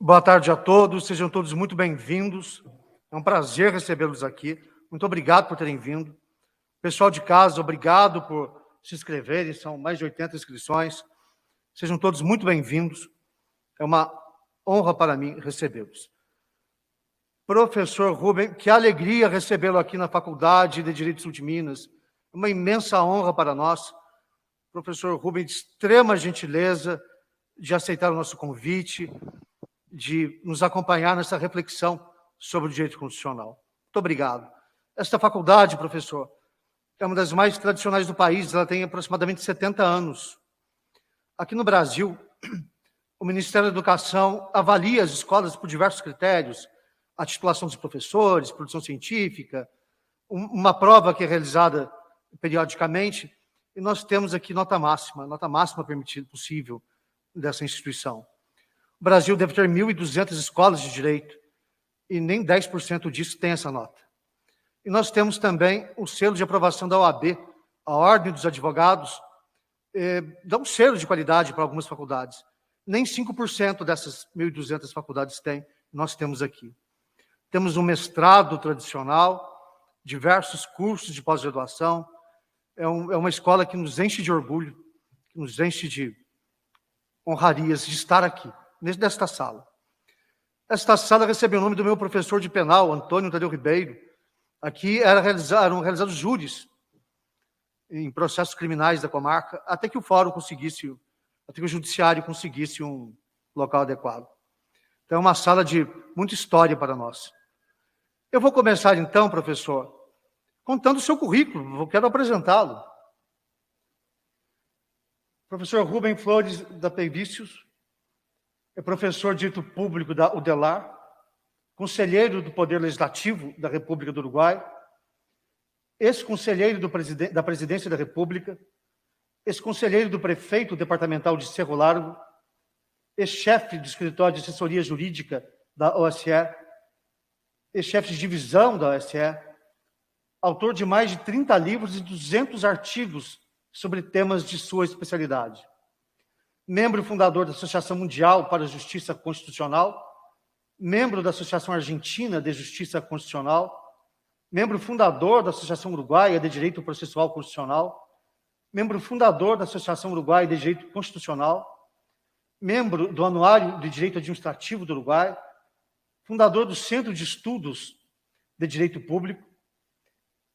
Boa tarde a todos, sejam todos muito bem-vindos. É um prazer recebê-los aqui. Muito obrigado por terem vindo. Pessoal de casa, obrigado por se inscreverem, são mais de 80 inscrições. Sejam todos muito bem-vindos. É uma honra para mim recebê-los. Professor Rubem, que alegria recebê-lo aqui na Faculdade de Direito Sul de Minas. Uma imensa honra para nós. Professor Rubem, de extrema gentileza de aceitar o nosso convite, de nos acompanhar nessa reflexão sobre o direito constitucional. Muito obrigado. Esta faculdade, professor, é uma das mais tradicionais do país, ela tem aproximadamente 70 anos. Aqui no Brasil, o Ministério da Educação avalia as escolas por diversos critérios, a titulação dos professores, produção científica, uma prova que é realizada periodicamente, e nós temos aqui nota máxima permitida possível dessa instituição. O Brasil deve ter 1.200 escolas de direito, e nem 10% disso tem essa nota. E nós temos também o selo de aprovação da OAB, a Ordem dos Advogados, dá um selo de qualidade para algumas faculdades. Nem 5% dessas 1.200 faculdades têm, nós temos aqui. Temos um mestrado tradicional, diversos cursos de pós-graduação, é uma escola que nos enche de orgulho, que nos enche de honrarias de estar aqui, nesta sala. Esta sala recebeu o nome do meu professor de penal, Antônio Tadeu Ribeiro. Aqui eram realizados júris em processos criminais da comarca, até que o fórum conseguisse, até que o judiciário conseguisse um local adequado. Então, é uma sala de muita história para nós. Eu vou começar, então, professor, contando o seu currículo, eu quero apresentá-lo. Professor Rubem Flores da Peivicius é professor de Direito Público da UDELAR, conselheiro do Poder Legislativo da República do Uruguai, ex-conselheiro da Presidência da República, ex-conselheiro do Prefeito Departamental de Cerro Largo, ex-chefe do Escritório de Assessoria Jurídica da OSE, ex-chefe de divisão da OSE, autor de mais de 30 livros e 200 artigos sobre temas de sua especialidade. Membro fundador da Associação Mundial para a Justiça Constitucional, membro da Associação Argentina de Justiça Constitucional, membro fundador da Associação Uruguaia de Direito Processual Constitucional, membro fundador da Associação Uruguaia de Direito Constitucional, membro do Anuário de Direito Administrativo do Uruguai, fundador do Centro de Estudos de Direito Público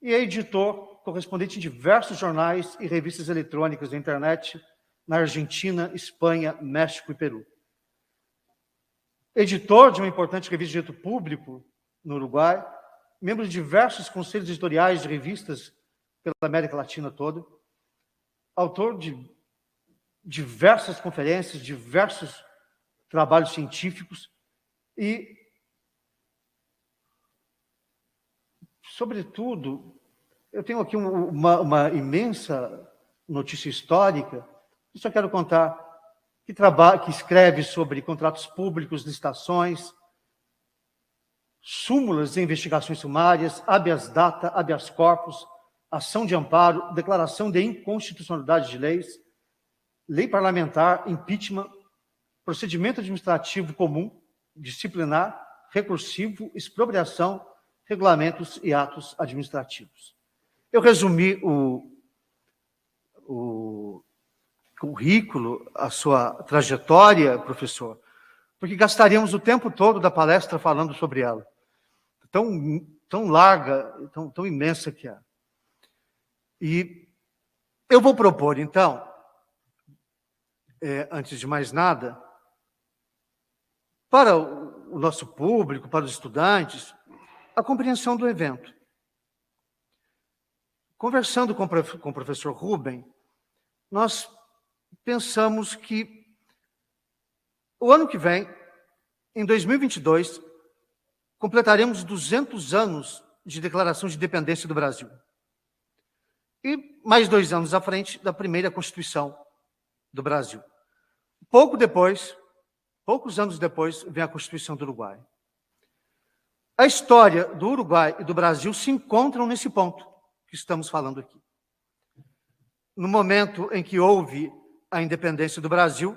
e é editor correspondente em diversos jornais e revistas eletrônicas da internet na Argentina, Espanha, México e Peru. Editor de uma importante revista de direito público no Uruguai, membro de diversos conselhos editoriais de revistas pela América Latina toda, autor de diversas conferências, diversos trabalhos científicos e, sobretudo, eu tenho aqui uma imensa notícia histórica, eu só quero contar, que escreve sobre contratos públicos, licitações, súmulas de investigações sumárias, habeas data, habeas corpus, ação de amparo, declaração de inconstitucionalidade de leis, lei parlamentar, impeachment, procedimento administrativo comum, disciplinar, recursivo, expropriação, regulamentos e atos administrativos. Eu resumi o currículo, a sua trajetória, professor, porque gastaríamos o tempo todo da palestra falando sobre ela. Tão larga, tão imensa que é. E eu vou propor, então, antes de mais nada, para o nosso público, para os estudantes, a compreensão do evento. Conversando com o professor Rubem, nós pensamos que o ano que vem, em 2022, completaremos 200 anos de declaração de independência do Brasil. E mais 2 anos à frente da primeira Constituição do Brasil. Poucos anos depois, vem a Constituição do Uruguai. A história do Uruguai e do Brasil se encontram nesse ponto que estamos falando aqui. No momento em que houve a independência do Brasil,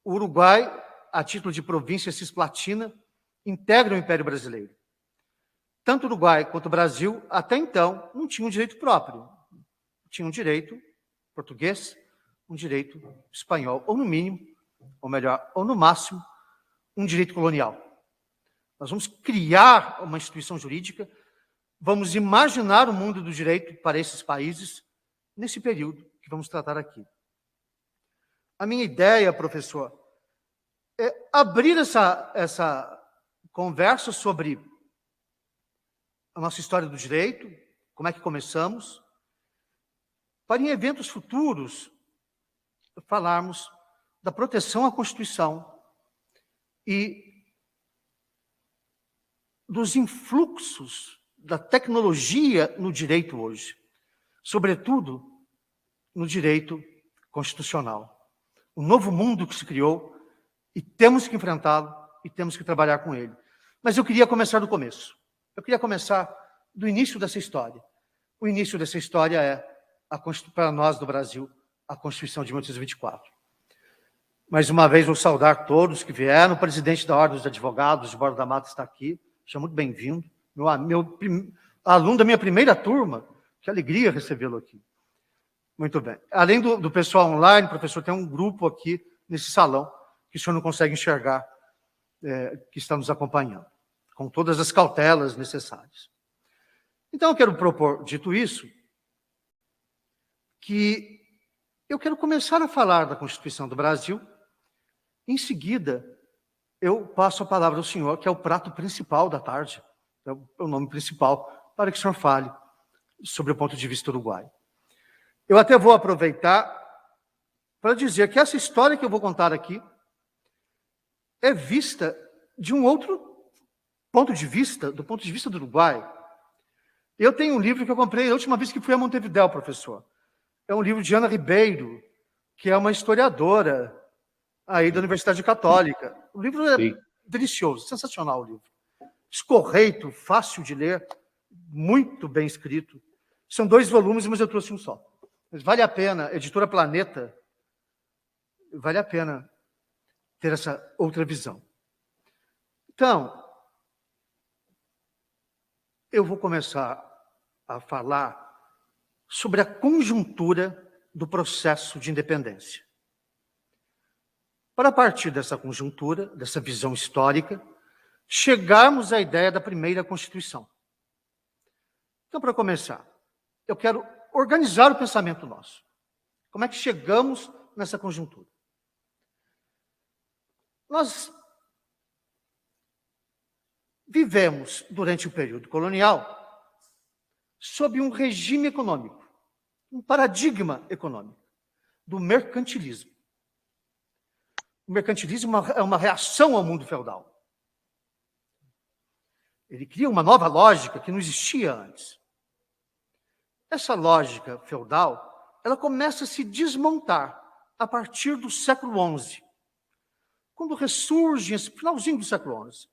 o Uruguai a título de província cisplatina, integra o Império Brasileiro. Tanto o Uruguai quanto o Brasil, até então, não tinham um direito próprio. Tinham um direito português, um direito espanhol, ou no mínimo, ou melhor, ou no máximo, um direito colonial. Nós vamos criar uma instituição jurídica, vamos imaginar o mundo do direito para esses países nesse período que vamos tratar aqui. A minha ideia, professor, é abrir essa conversa sobre a nossa história do direito, como é que começamos, para em eventos futuros falarmos da proteção à Constituição e dos influxos da tecnologia no direito hoje, sobretudo no direito constitucional. O novo mundo que se criou e temos que enfrentá-lo e temos que trabalhar com ele. Mas eu queria começar do começo. Eu queria começar do início dessa história. O início dessa história é, para nós do Brasil, a Constituição de 1824. Mais uma vez, vou saudar todos que vieram. O presidente da Ordem dos Advogados, de Borda da Mata, está aqui. Seja muito bem-vindo. Meu aluno da minha primeira turma. Que alegria recebê-lo aqui. Muito bem. Além do pessoal online, professor, tem um grupo aqui nesse salão que o senhor não consegue enxergar, que está nos acompanhando, com todas as cautelas necessárias. Então, eu quero propor, dito isso, que eu quero começar a falar da Constituição do Brasil. Em seguida, eu passo a palavra ao senhor, que é o prato principal da tarde, é o nome principal, para que o senhor fale sobre o ponto de vista uruguaio. Eu até vou aproveitar para dizer que essa história que eu vou contar aqui é vista de um outro ponto de vista, do ponto de vista do Uruguai. Eu tenho um livro que eu comprei a última vez que fui a Montevidéu, professor. É um livro de Ana Ribeiro, que é uma historiadora aí da Universidade Católica. O livro é delicioso, sensacional o livro. Escorreito, fácil de ler, muito bem escrito. São 2 volumes, mas eu trouxe um só. Mas vale a pena, Editora Planeta, vale a pena ter essa outra visão. Então, eu vou começar a falar sobre a conjuntura do processo de independência. Para partir dessa conjuntura, dessa visão histórica, chegarmos à ideia da primeira Constituição. Então, para começar, eu quero organizar o pensamento nosso. Como é que chegamos nessa conjuntura? Nós vivemos, durante o período colonial, sob um regime econômico, um paradigma econômico, do mercantilismo. O mercantilismo é uma reação ao mundo feudal. Ele cria uma nova lógica que não existia antes. Essa lógica feudal, ela começa a se desmontar a partir do século XI, quando ressurge, esse finalzinho do século XI,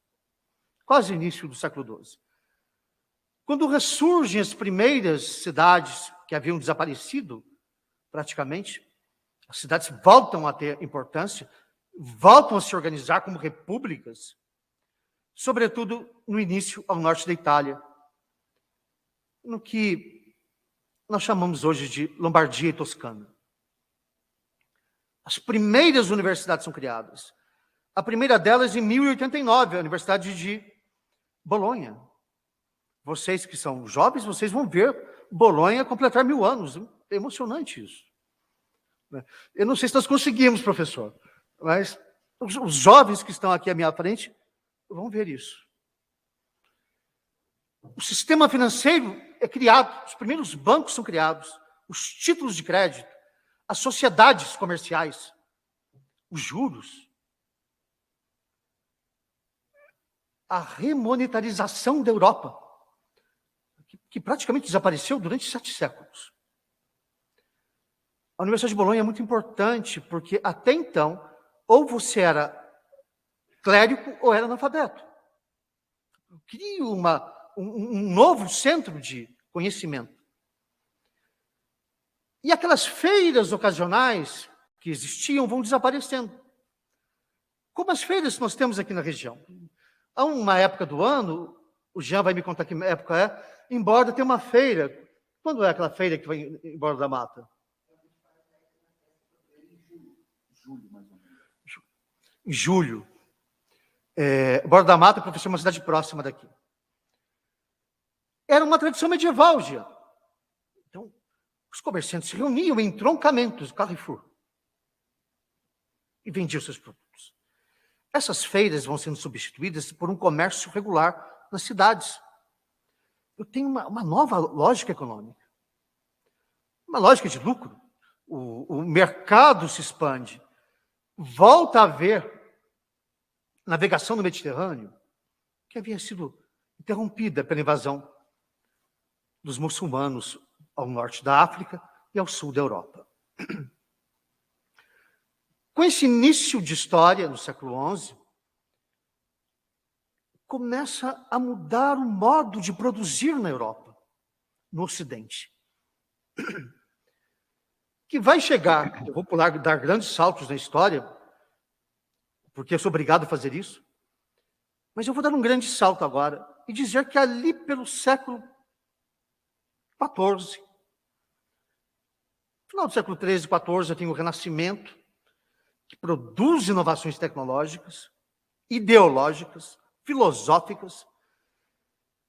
quase início do século XII, quando ressurgem as primeiras cidades que haviam desaparecido, praticamente, as cidades voltam a ter importância, voltam a se organizar como repúblicas, sobretudo no início ao norte da Itália, no que nós chamamos hoje de Lombardia e Toscana. As primeiras universidades são criadas. A primeira delas em 1089, a Universidade de Bolonha. Vocês que são jovens, vocês vão ver Bolonha completar 1000 anos. É emocionante isso. Eu não sei se nós conseguimos, professor, mas os jovens que estão aqui à minha frente vão ver isso. O sistema financeiro é criado, os primeiros bancos são criados, os títulos de crédito, as sociedades comerciais, os juros, a remonetarização da Europa, que praticamente desapareceu durante 7 séculos. A Universidade de Bolonha é muito importante, porque até então, ou você era clérigo ou era analfabeto. Cria um novo centro de conhecimento. E aquelas feiras ocasionais que existiam vão desaparecendo. como as feiras que nós temos aqui na região. Há uma época do ano, o Jean vai me contar que época é, em Borda tem uma feira. Quando é aquela feira que vai em Borda da Mata? Julho, mais ou menos. Em julho. Borda da Mata, professor, é uma cidade próxima daqui. Era uma tradição medieval, Jean. Então, os comerciantes se reuniam em entroncamentos, Carrefour, e vendiam seus produtos. Essas feiras vão sendo substituídas por um comércio regular nas cidades. Eu tenho uma nova lógica econômica, uma lógica de lucro. O mercado se expande, volta a haver navegação no Mediterrâneo, que havia sido interrompida pela invasão dos muçulmanos ao norte da África e ao sul da Europa. Com esse início de história, no século XI, começa a mudar o modo de produzir na Europa, no Ocidente. Que vai chegar, eu vou dar grandes saltos na história, porque eu sou obrigado a fazer isso, mas eu vou dar um grande salto agora e dizer que ali pelo século XIV, final do século XIII e XIV, eu tenho o Renascimento, que produz inovações tecnológicas, ideológicas, filosóficas,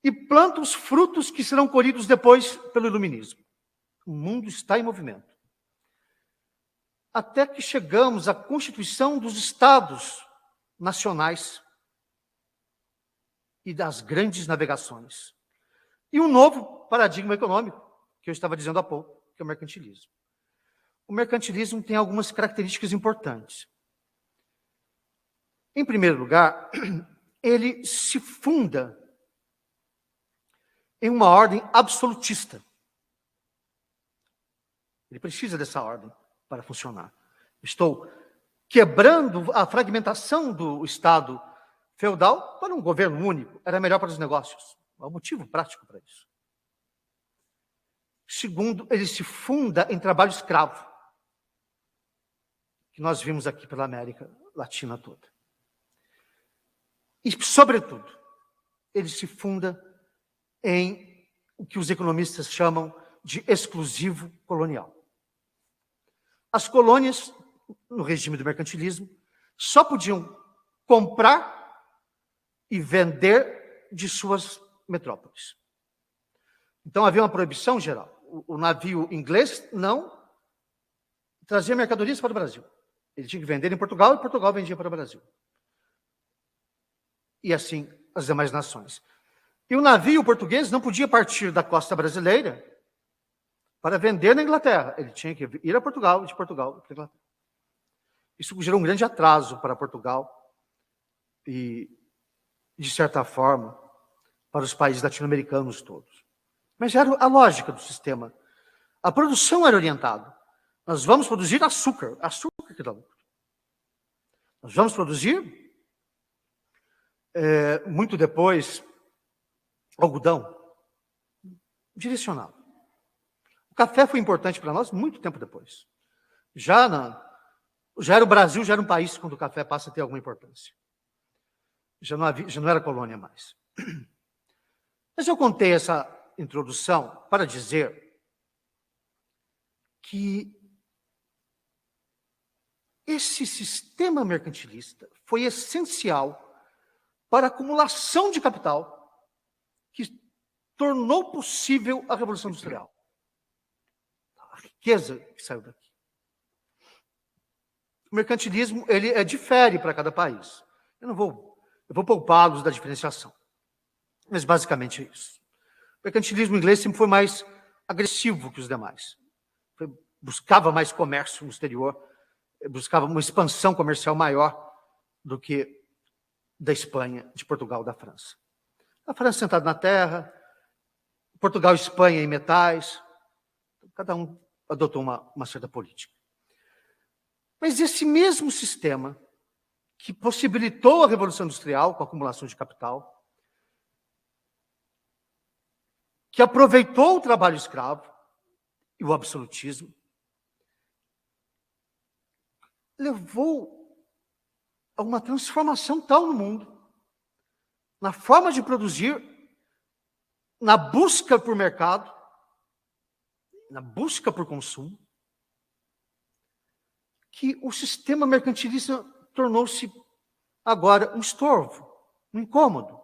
e planta os frutos que serão colhidos depois pelo Iluminismo. O mundo está em movimento. Até que chegamos à constituição dos Estados nacionais e das grandes navegações. E um novo paradigma econômico, que eu estava dizendo há pouco, que é o mercantilismo. O mercantilismo tem algumas características importantes. Em primeiro lugar, ele se funda em uma ordem absolutista. Ele precisa dessa ordem para funcionar. Estou quebrando a fragmentação do Estado feudal para um governo único. Era melhor para os negócios. Há um motivo prático para isso. Segundo, ele se funda em trabalho escravo, que nós vimos aqui pela América Latina toda. E, sobretudo, ele se funda em o que os economistas chamam de exclusivo colonial. As colônias, no regime do mercantilismo, só podiam comprar e vender de suas metrópoles. Então, havia uma proibição geral. O navio inglês não trazia mercadorias para o Brasil. Ele tinha que vender em Portugal e Portugal vendia para o Brasil. E assim as demais nações. E o navio português não podia partir da costa brasileira para vender na Inglaterra. Ele tinha que ir a Portugal e de Portugal para a Inglaterra. Isso gerou um grande atraso para Portugal e, de certa forma, para os países latino-americanos todos. Mas era a lógica do sistema. A produção era orientada. Nós vamos produzir açúcar. Açúcar que dá lucro. Nós vamos produzir, muito depois, algodão. Direcionado. O café foi importante para nós muito tempo depois. Já era o Brasil, já era um país quando o café passa a ter alguma importância. Já não era colônia mais. Mas eu contei essa introdução para dizer que esse sistema mercantilista foi essencial para a acumulação de capital que tornou possível a Revolução Industrial. A riqueza que saiu daqui. O mercantilismo, ele difere para cada país. Eu vou poupá-los da diferenciação. Mas basicamente é isso. O mercantilismo inglês sempre foi mais agressivo que os demais. Buscava mais comércio no exterior, buscava uma expansão comercial maior do que da Espanha, de Portugal, da França. A França sentada na terra, Portugal e Espanha em metais, cada um adotou uma certa política. Mas esse mesmo sistema que possibilitou a Revolução Industrial com a acumulação de capital, que aproveitou o trabalho escravo e o absolutismo, levou a uma transformação tal no mundo, na forma de produzir, na busca por mercado, na busca por consumo, que o sistema mercantilista tornou-se agora um estorvo, um incômodo.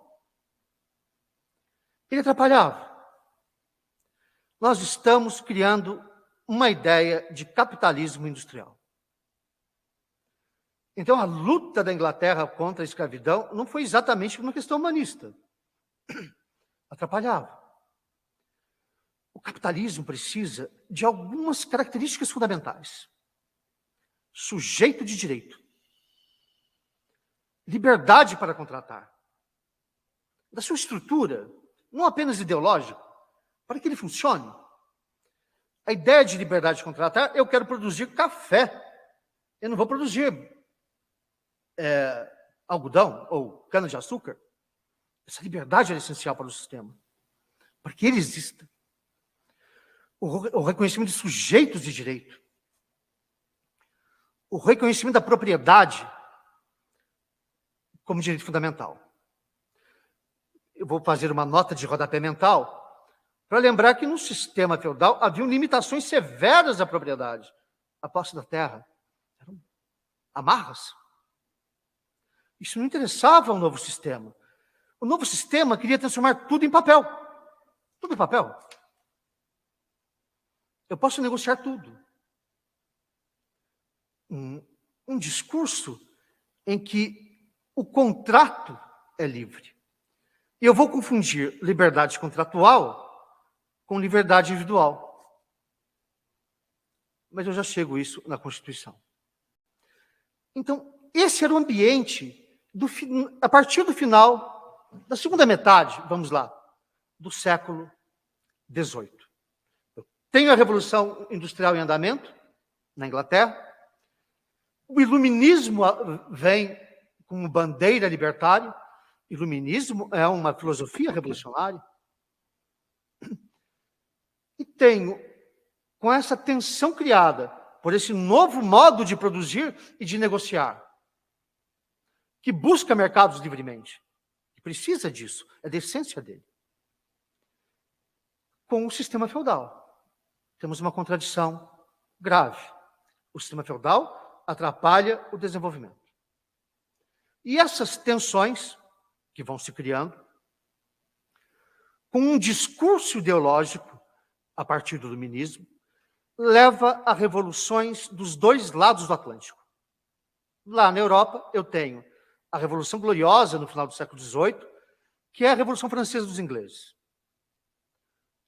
Ele atrapalhava. Nós estamos criando uma ideia de capitalismo industrial. Então, a luta da Inglaterra contra a escravidão não foi exatamente uma questão humanista. Atrapalhava. O capitalismo precisa de algumas características fundamentais. Sujeito de direito. Liberdade para contratar. Da sua estrutura, não apenas ideológica, para que ele funcione. A ideia de liberdade de contratar, eu quero produzir café. Eu não vou produzir algodão ou cana-de-açúcar. Essa liberdade é essencial para o sistema, para que ele exista. O reconhecimento de sujeitos de direito. O reconhecimento da propriedade como direito fundamental. Eu vou fazer uma nota de rodapé mental para lembrar que no sistema feudal haviam limitações severas à propriedade. A posse da terra eram amarras. Isso não interessava ao novo sistema. O novo sistema queria transformar tudo em papel. Tudo em papel. Eu posso negociar tudo. Um discurso em que o contrato é livre. E eu vou confundir liberdade contratual com liberdade individual. Mas eu já chego a isso na Constituição. Então, esse era o ambiente a partir do final da segunda metade, vamos lá, do século XVIII. Eu tenho a Revolução Industrial em andamento, na Inglaterra. O iluminismo vem como bandeira libertária. Iluminismo é uma filosofia revolucionária. E tenho, com essa tensão criada por esse novo modo de produzir e de negociar, que busca mercados livremente, que precisa disso, é da essência dele, com o sistema feudal. Temos uma contradição grave. O sistema feudal atrapalha o desenvolvimento. E essas tensões que vão se criando, com um discurso ideológico a partir do iluminismo, leva a revoluções dos dois lados do Atlântico. Lá na Europa, eu tenho a Revolução Gloriosa, no final do século XVIII, que é a Revolução Francesa dos ingleses.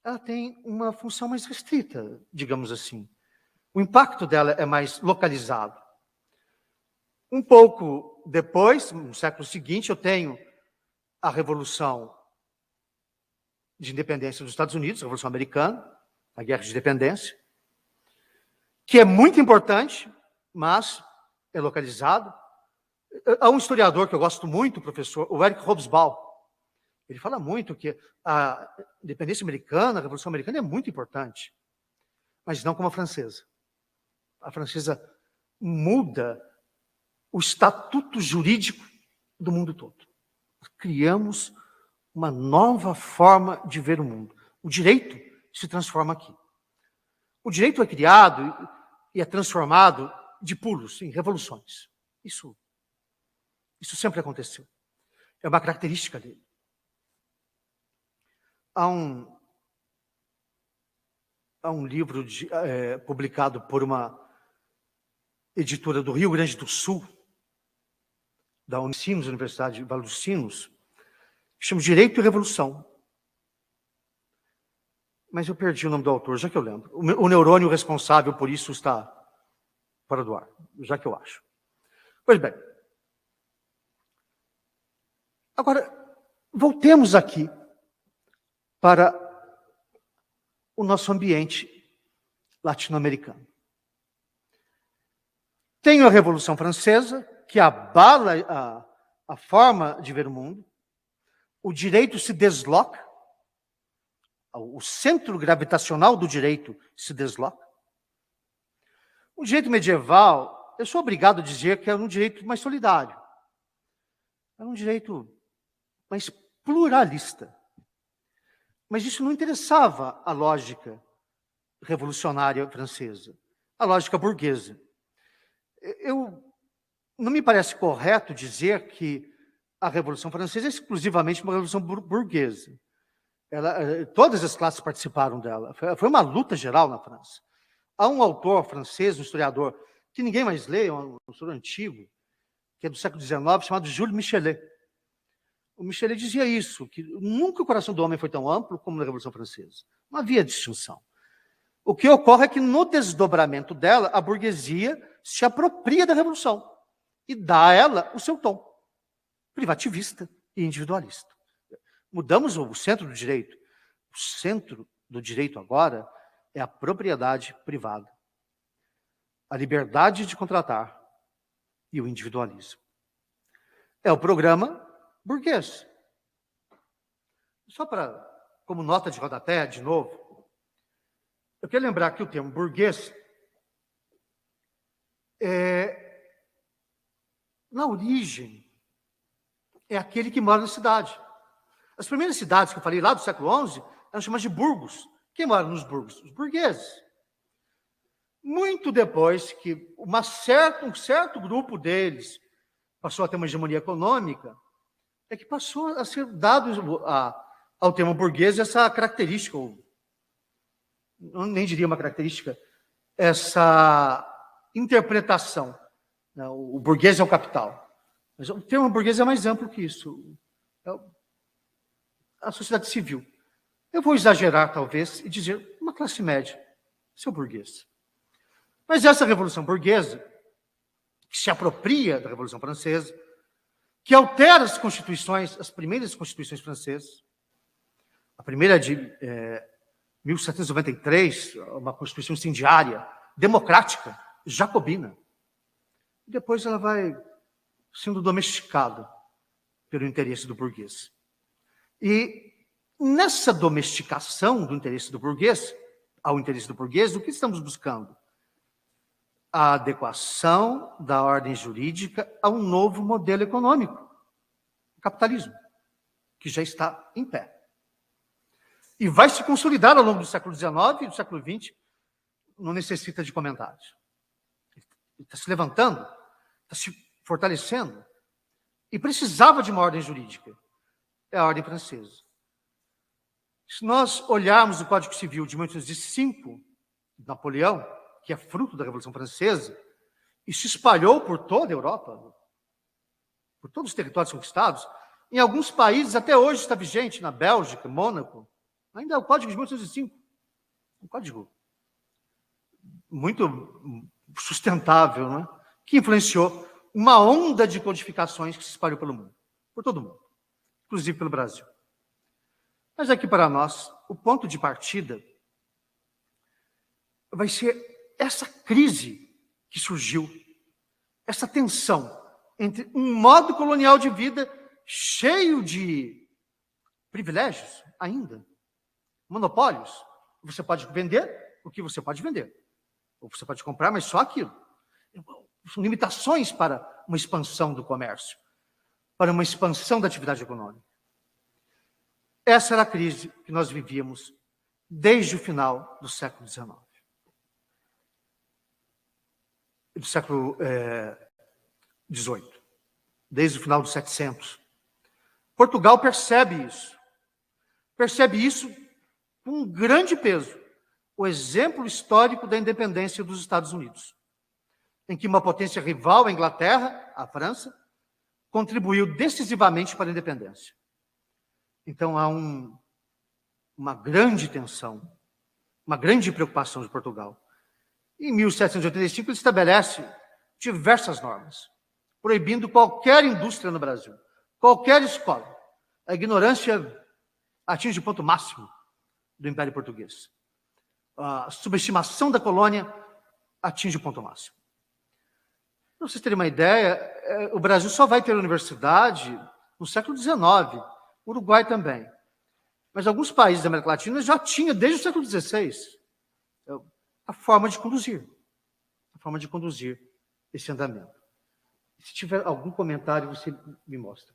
Ela tem uma função mais restrita, digamos assim. O impacto dela é mais localizado. Um pouco depois, no século seguinte, eu tenho a Revolução de Independência dos Estados Unidos, a Revolução Americana, a Guerra de Independência, que é muito importante, mas é localizado. Há um historiador que eu gosto muito, o professor, o Eric Hobsbawm. Ele fala muito que a independência americana, a Revolução Americana é muito importante, mas não como a francesa. A francesa muda o estatuto jurídico do mundo todo. Criamos uma nova forma de ver o mundo. O direito se transforma aqui. O direito é criado e é transformado de pulos, em revoluções. Isso sempre aconteceu. É uma característica dele. Há um livro publicado por uma editora do Rio Grande do Sul, da Unicinos, Universidade de Vale dos Sinos, que chama Direito e Revolução. Mas eu perdi o nome do autor, já que eu lembro. O neurônio responsável por isso está fora do ar, já que eu acho. Pois bem. Agora, voltemos aqui para o nosso ambiente latino-americano. Tenho a Revolução Francesa, que abala a forma de ver o mundo. O direito se desloca. O centro gravitacional do direito se desloca. O direito medieval, eu sou obrigado a dizer que é um direito mais solidário. Era um direito mais pluralista. Mas isso não interessava a lógica revolucionária francesa, a lógica burguesa. Não me parece correto dizer que a Revolução Francesa é exclusivamente uma revolução burguesa. Todas as classes participaram dela. Foi uma luta geral na França. Há um autor francês, um historiador, que ninguém mais lê, um historiador antigo, que é do século XIX, chamado Jules Michelet. O Michelet dizia isso, que nunca o coração do homem foi tão amplo como na Revolução Francesa. Não havia distinção. O que ocorre é que, no desdobramento dela, a burguesia se apropria da Revolução e dá a ela o seu tom privativista e individualista. Mudamos o centro do direito. O centro do direito agora é a propriedade privada, a liberdade de contratar e o individualismo. É o programa burguês. Só como nota de rodapé, de novo, eu quero lembrar que o termo burguês na origem, é aquele que mora na cidade. As primeiras cidades que eu falei lá do século XI eram chamadas de burgos. Quem mora nos burgos? Os burgueses. Muito depois que um certo grupo deles passou a ter uma hegemonia econômica, é que passou a ser dado ao termo burguês essa característica, eu nem diria uma característica, essa interpretação. O burguês é o capital. Mas o termo burguês é mais amplo que isso. É a sociedade civil. Eu vou exagerar, talvez, e dizer uma classe média, seu burguês. Mas essa revolução burguesa, que se apropria da Revolução Francesa, que altera as constituições, as primeiras constituições francesas, a primeira de 1793, uma constituição incendiária, democrática, jacobina. Depois ela vai sendo domesticada pelo interesse do burguês. E nessa domesticação do interesse do burguês, ao interesse do burguês, o que estamos buscando? A adequação da ordem jurídica a um novo modelo econômico, o capitalismo, que já está em pé. E vai se consolidar ao longo do século XIX e do século XX, não necessita de comentários. Ele está se levantando, está se fortalecendo, e precisava de uma ordem jurídica. É a ordem francesa. Se nós olharmos o Código Civil de 1805, de Napoleão, que é fruto da Revolução Francesa, e se espalhou por toda a Europa, por todos os territórios conquistados, em alguns países até hoje está vigente, na Bélgica, Mônaco, ainda é o Código de 1805. Um código muito sustentável, né? Que influenciou uma onda de codificações que se espalhou pelo mundo, por todo o mundo, inclusive pelo Brasil. Mas aqui para nós, o ponto de partida vai ser essa crise que surgiu, essa tensão entre um modo colonial de vida cheio de privilégios ainda, monopólios. Você pode vender o que você pode vender, ou você pode comprar, mas só aquilo. São limitações para uma expansão do comércio, para uma expansão da atividade econômica. Essa era a crise que nós vivíamos desde o final do século XIX. Do século XVIII, desde o final dos 700. Portugal percebe isso com um grande peso, o exemplo histórico da independência dos Estados Unidos, em que uma potência rival, a Inglaterra, a França, contribuiu decisivamente para a independência. Então há uma grande tensão, uma grande preocupação de Portugal. Em 1785 ele estabelece diversas normas, proibindo qualquer indústria no Brasil, qualquer escola. A ignorância atinge o ponto máximo do Império Português. A subestimação da colônia atinge o ponto máximo. Para vocês terem uma ideia, o Brasil só vai ter universidade no século XIX, o Uruguai também. Mas alguns países da América Latina já tinham, desde o século XVI, a forma de conduzir esse andamento. Se tiver algum comentário, você me mostra.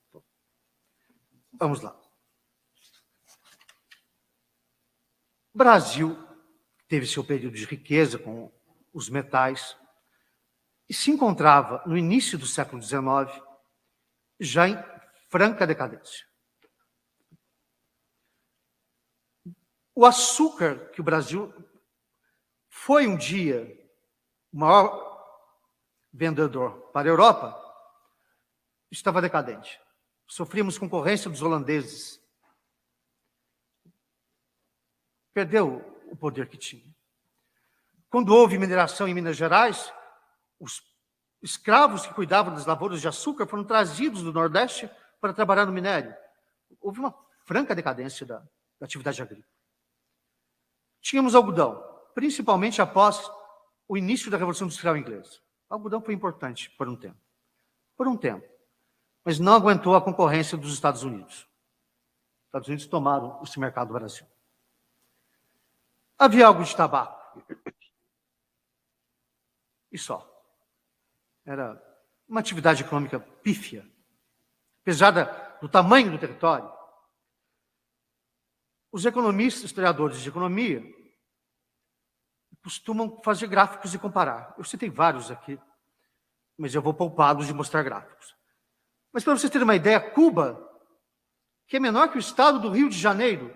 Vamos lá. O Brasil teve seu período de riqueza com os metais e se encontrava, no início do século XIX, já em franca decadência. O açúcar, que o Brasil foi um dia o maior vendedor para a Europa, estava decadente. Sofríamos concorrência dos holandeses. Perdeu o poder que tinha. Quando houve mineração em Minas Gerais, os escravos que cuidavam das lavouras de açúcar foram trazidos do Nordeste para trabalhar no minério. Houve uma franca decadência da atividade agrícola. Tínhamos algodão, principalmente após o início da Revolução Industrial Inglesa. O algodão foi importante por um tempo. Mas não aguentou a concorrência dos Estados Unidos. Os Estados Unidos tomaram esse mercado do Brasil. Havia algo de tabaco. E só. Era uma atividade econômica pífia. Apesar do tamanho do território, os economistas, historiadores de economia, costumam fazer gráficos e comparar. Eu citei vários aqui, mas eu vou poupá-los de mostrar gráficos. Mas para vocês terem uma ideia, Cuba, que é menor que o estado do Rio de Janeiro,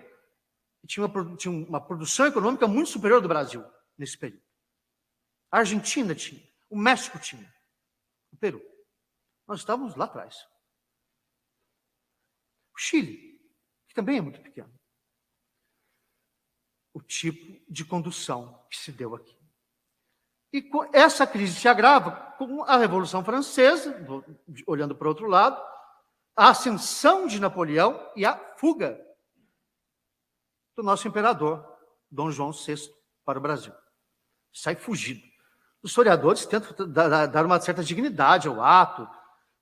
tinha uma produção econômica muito superior do Brasil nesse período. A Argentina tinha, o México tinha, o Peru. Nós estávamos lá atrás. O Chile, que também é muito pequeno. O tipo de condução que se deu aqui. E essa crise se agrava com a Revolução Francesa, olhando para o outro lado, a ascensão de Napoleão e a fuga do nosso imperador, Dom João VI, para o Brasil. Sai fugido. Os historiadores tentam dar uma certa dignidade ao ato,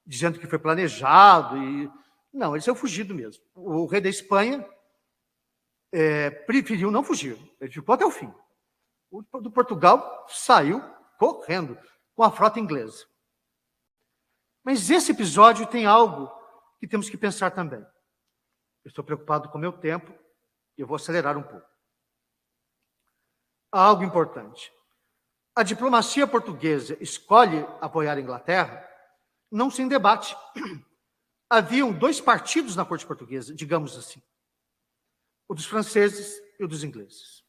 dizendo que foi planejado. Não, ele saiu fugido mesmo. O rei da Espanha preferiu não fugir. Ele ficou até o fim. O do Portugal saiu correndo com a frota inglesa. Mas esse episódio tem algo que temos que pensar também. Eu estou preocupado com o meu tempo e eu vou acelerar um pouco. Há algo importante. A diplomacia portuguesa escolhe apoiar a Inglaterra não sem debate. Haviam dois partidos na corte portuguesa, digamos assim. O dos franceses e o dos ingleses.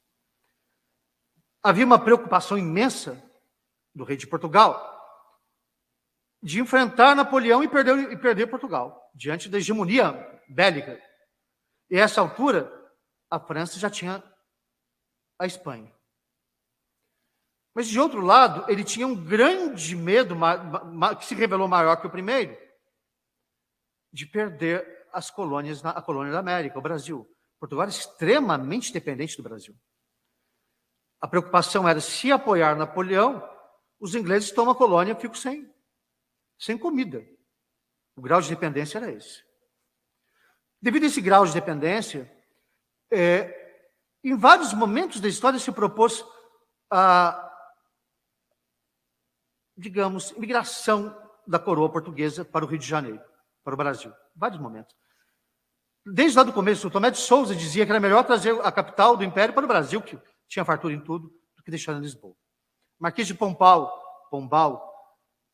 Havia uma preocupação imensa do rei de Portugal de enfrentar Napoleão e perder Portugal, diante da hegemonia bélica. E a essa altura, a França já tinha a Espanha. Mas, de outro lado, ele tinha um grande medo, que se revelou maior que o primeiro, de perder a colônia da América, o Brasil. Portugal era extremamente dependente do Brasil. A preocupação era, se apoiar Napoleão, os ingleses tomam a colônia e ficam sem comida. O grau de dependência era esse. Devido a esse grau de dependência, em vários momentos da história se propôs a, digamos, migração da coroa portuguesa para o Rio de Janeiro, para o Brasil. Vários momentos. Desde lá do começo, o Tomé de Souza dizia que era melhor trazer a capital do Império para o Brasil, que tinha fartura em tudo, do que deixar em Lisboa. Marquês de Pombal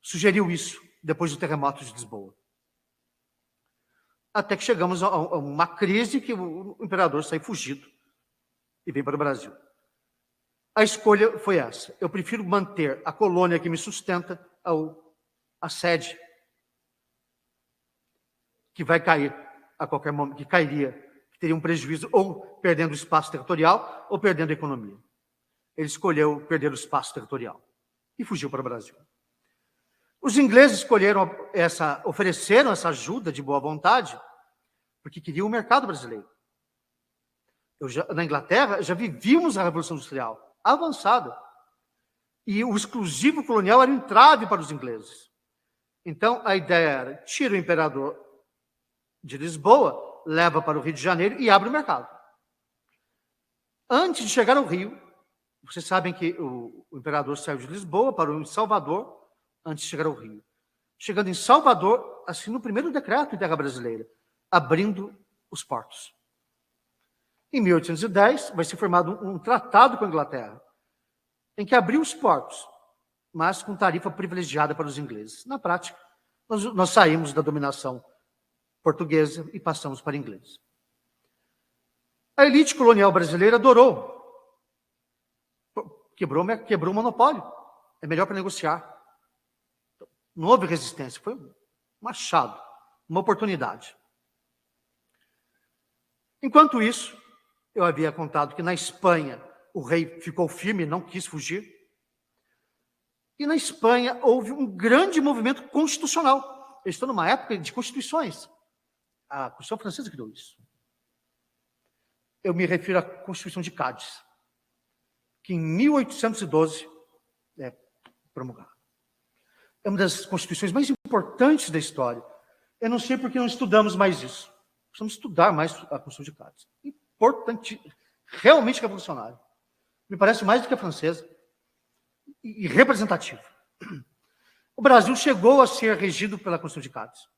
sugeriu isso depois do terremoto de Lisboa. Até que chegamos a uma crise que o imperador saiu fugido e veio para o Brasil. A escolha foi essa. Eu prefiro manter a colônia que me sustenta a sede que vai cair a qualquer momento, que cairia, que teria um prejuízo ou perdendo o espaço territorial ou perdendo a economia. Ele escolheu perder o espaço territorial e fugiu para o Brasil. Os ingleses ofereceram essa ajuda de boa vontade porque queriam o mercado brasileiro. Na Inglaterra, já vivíamos a Revolução Industrial avançada. E o exclusivo colonial era um entrave para os ingleses. Então, a ideia era, tira o imperador de Lisboa, leva para o Rio de Janeiro e abre o mercado. Antes de chegar ao Rio, vocês sabem que o imperador saiu de Lisboa, parou em Salvador, antes de chegar ao Rio. chegando em Salvador, assina o primeiro decreto em terra brasileira, abrindo os portos. Em 1810, vai ser firmado um tratado com a Inglaterra, em que abriu os portos, mas com tarifa privilegiada para os ingleses. Na prática, nós saímos da dominação portuguesa e passamos para a inglesa. A elite colonial brasileira adorou. Quebrou o monopólio. É melhor para negociar. Não houve resistência, foi um achado, uma oportunidade. Enquanto isso, eu havia contado que na Espanha o rei ficou firme, não quis fugir. E na Espanha houve um grande movimento constitucional. Eles estão numa época de constituições. A Constituição Francesa criou isso. Eu me refiro à Constituição de Cádiz, que em 1812 é promulgada. É uma das constituições mais importantes da história. Eu não sei por que não estudamos mais isso. Precisamos estudar mais a Constituição de Cádiz. Importante, realmente revolucionário. Me parece mais do que a francesa e representativa. O Brasil chegou a ser regido pela Constituição de Cádiz.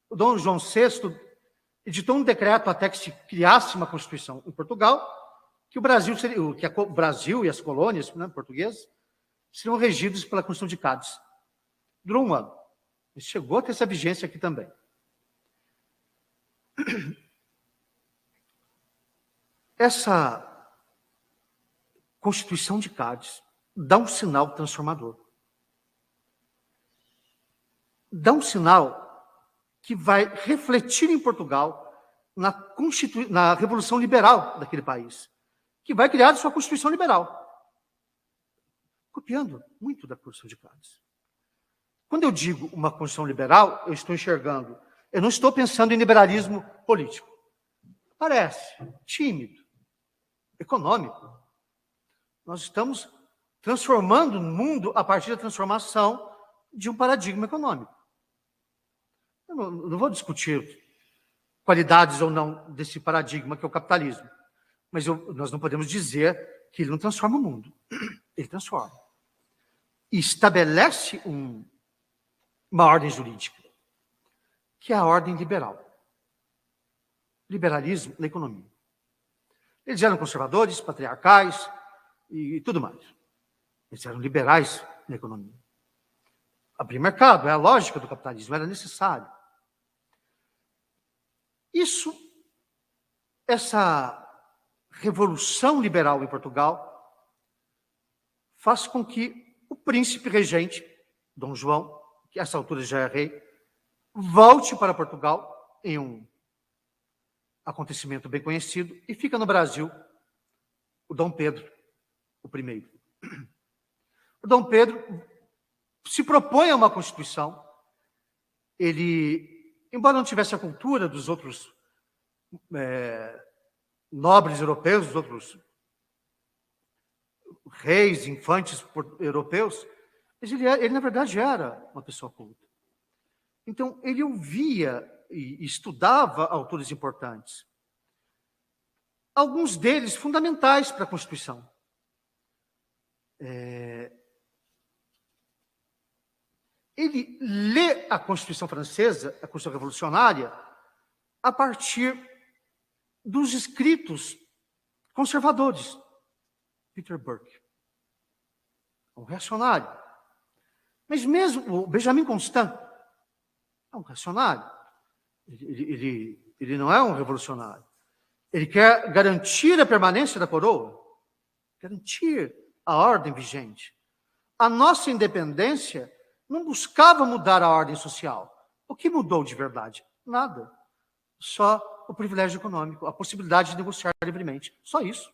O Dom João VI editou um decreto até que se criasse uma Constituição em Portugal, que o Brasil e as colônias portuguesas seriam regidos pela Constituição de Cádiz. Durou um ano. E chegou a ter essa vigência aqui também. Essa Constituição de Cádiz dá um sinal transformador. Dá um sinal que vai refletir em Portugal na Revolução Liberal daquele país, que vai criar sua Constituição Liberal, copiando muito da Constituição de Cádiz. Quando eu digo uma Constituição Liberal, eu estou enxergando, eu não estou pensando em liberalismo político. Parece tímido, econômico. Nós estamos transformando o mundo a partir da transformação de um paradigma econômico. Eu não vou discutir qualidades ou não desse paradigma que é o capitalismo, mas nós não podemos dizer que ele não transforma o mundo. Ele transforma. E estabelece uma ordem jurídica, que é a ordem liberal. Liberalismo na economia. Eles eram conservadores, patriarcais e tudo mais. Eles eram liberais na economia. Abrir mercado, é a lógica do capitalismo, era necessário. Essa revolução liberal em Portugal faz com que o príncipe regente, Dom João, que a essa altura já é rei, volte para Portugal em um acontecimento bem conhecido e fica no Brasil o Dom Pedro, o I. O Dom Pedro se propõe a uma Constituição. Ele, embora não tivesse a cultura dos outros nobres europeus, dos outros reis, infantes europeus, mas ele, na verdade, era uma pessoa culta. Então, ele ouvia e estudava autores importantes. Alguns deles fundamentais para a Constituição. Ele lê a Constituição Francesa, a Constituição Revolucionária, a partir dos escritos conservadores. Peter Burke, um reacionário. Mas mesmo o Benjamin Constant é um reacionário. Ele não é um revolucionário. Ele quer garantir a permanência da coroa, garantir a ordem vigente. A nossa independência não buscava mudar a ordem social. O que mudou de verdade? Nada. Só o privilégio econômico, a possibilidade de negociar livremente. Só isso.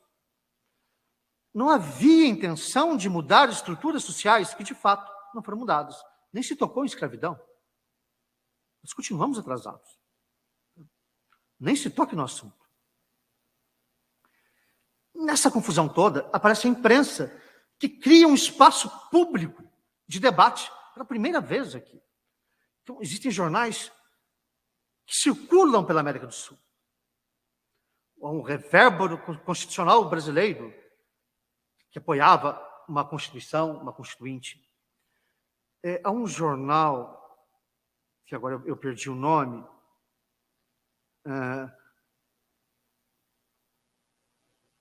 Não havia intenção de mudar estruturas sociais que, de fato, não foram mudadas. Nem se tocou em escravidão. Nós continuamos atrasados. Nem se toca no assunto. Nessa confusão toda, aparece a imprensa, que cria um espaço público de debate pela primeira vez aqui. Então, existem jornais que circulam pela América do Sul. Há um revérbero constitucional brasileiro que apoiava uma Constituição, uma Constituinte. Há um jornal que agora eu perdi o nome,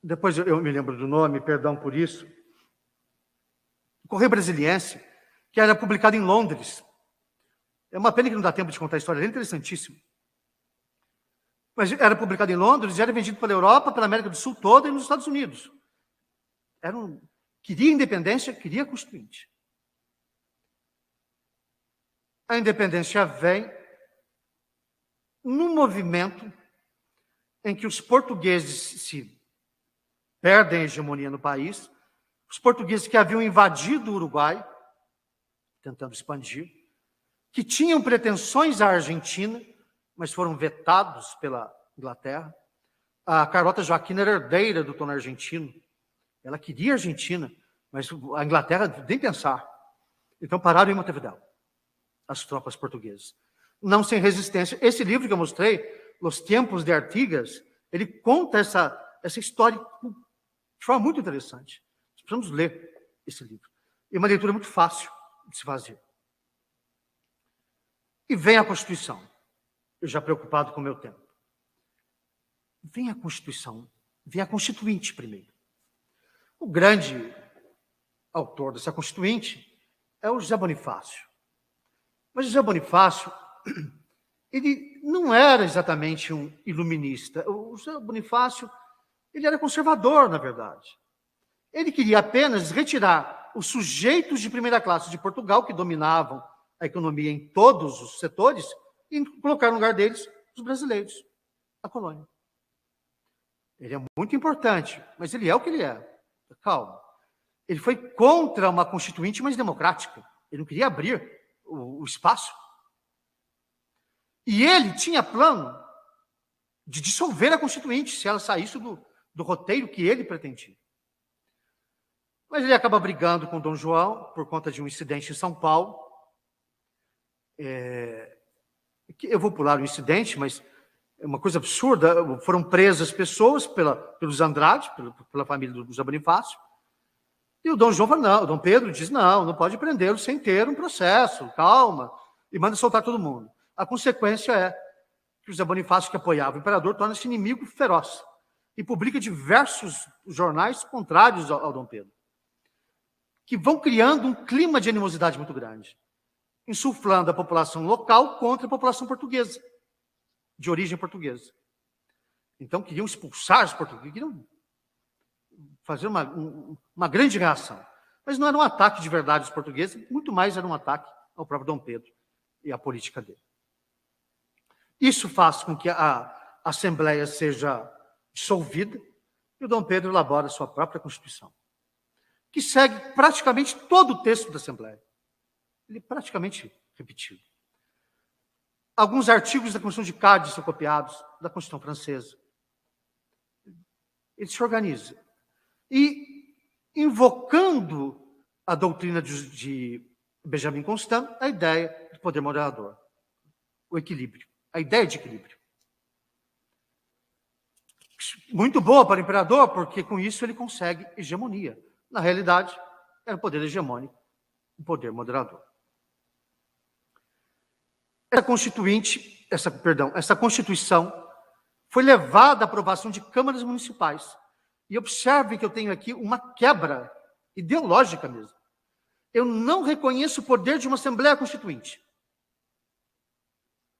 depois eu me lembro do nome, perdão por isso, Correio Brasiliense, que era publicado em Londres. É uma pena que não dá tempo de contar a história, é interessantíssimo. Mas era publicado em Londres e era vendido pela Europa, pela América do Sul toda e nos Estados Unidos. Queria independência, queria constituinte. A independência vem num movimento em que os portugueses se perdem a hegemonia no país, os portugueses que haviam invadido o Uruguai, tentando expandir, que tinham pretensões à Argentina, mas foram vetados pela Inglaterra. A Carlota Joaquina era herdeira do trono argentino. Ela queria a Argentina, mas a Inglaterra nem pensar. Então pararam em Montevidéu, as tropas portuguesas. Não sem resistência. Esse livro que eu mostrei, Los Tiempos de Artigas, ele conta essa história de forma muito interessante. Precisamos ler esse livro. E uma leitura muito fácil de se fazer. E vem a Constituição. Eu já preocupado com o meu tempo. Vem a Constituição. Vem a Constituinte primeiro. O grande autor dessa Constituinte é o José Bonifácio. Mas José Bonifácio, ele não era exatamente um iluminista. O José Bonifácio, ele era conservador, na verdade. Ele queria apenas retirar os sujeitos de primeira classe de Portugal, que dominavam a economia em todos os setores, e colocar no lugar deles os brasileiros, a colônia. Ele é muito importante, mas ele é o que ele é. Calma. Ele foi contra uma constituinte mais democrática. Ele não queria abrir o espaço. E ele tinha plano de dissolver a constituinte, se ela saísse do roteiro que ele pretendia. Mas ele acaba brigando com Dom João por conta de um incidente em São Paulo. Eu vou pular o incidente, mas é uma coisa absurda. Foram presas pessoas pelos Andrade, pela família do José Bonifácio. E o Dom João fala, não, o Dom Pedro diz, não pode prendê-lo sem ter um processo, calma, e manda soltar todo mundo. A consequência é que o José Bonifácio, que apoiava o imperador, torna-se inimigo feroz e publica diversos jornais contrários ao Dom Pedro, que vão criando um clima de animosidade muito grande, insuflando a população local contra a população portuguesa, de origem portuguesa. Então, queriam expulsar os portugueses, queriam fazer uma grande reação. Mas não era um ataque de verdade aos portugueses, muito mais era um ataque ao próprio Dom Pedro e à política dele. Isso faz com que a Assembleia seja dissolvida e o Dom Pedro elabora a sua própria Constituição, que segue praticamente todo o texto da Assembleia. Ele é praticamente repetido. Alguns artigos da Constituição de Cádiz são copiados da Constituição francesa. Ele se organiza. E, invocando a doutrina de Benjamin Constant, a ideia do poder moderador, o equilíbrio, a ideia de equilíbrio. Muito boa para o imperador, porque com isso ele consegue hegemonia. Na realidade, era o poder hegemônico, o poder moderador. Essa Constituição foi levada à aprovação de câmaras municipais. E observe que eu tenho aqui uma quebra ideológica mesmo. Eu não reconheço o poder de uma Assembleia Constituinte.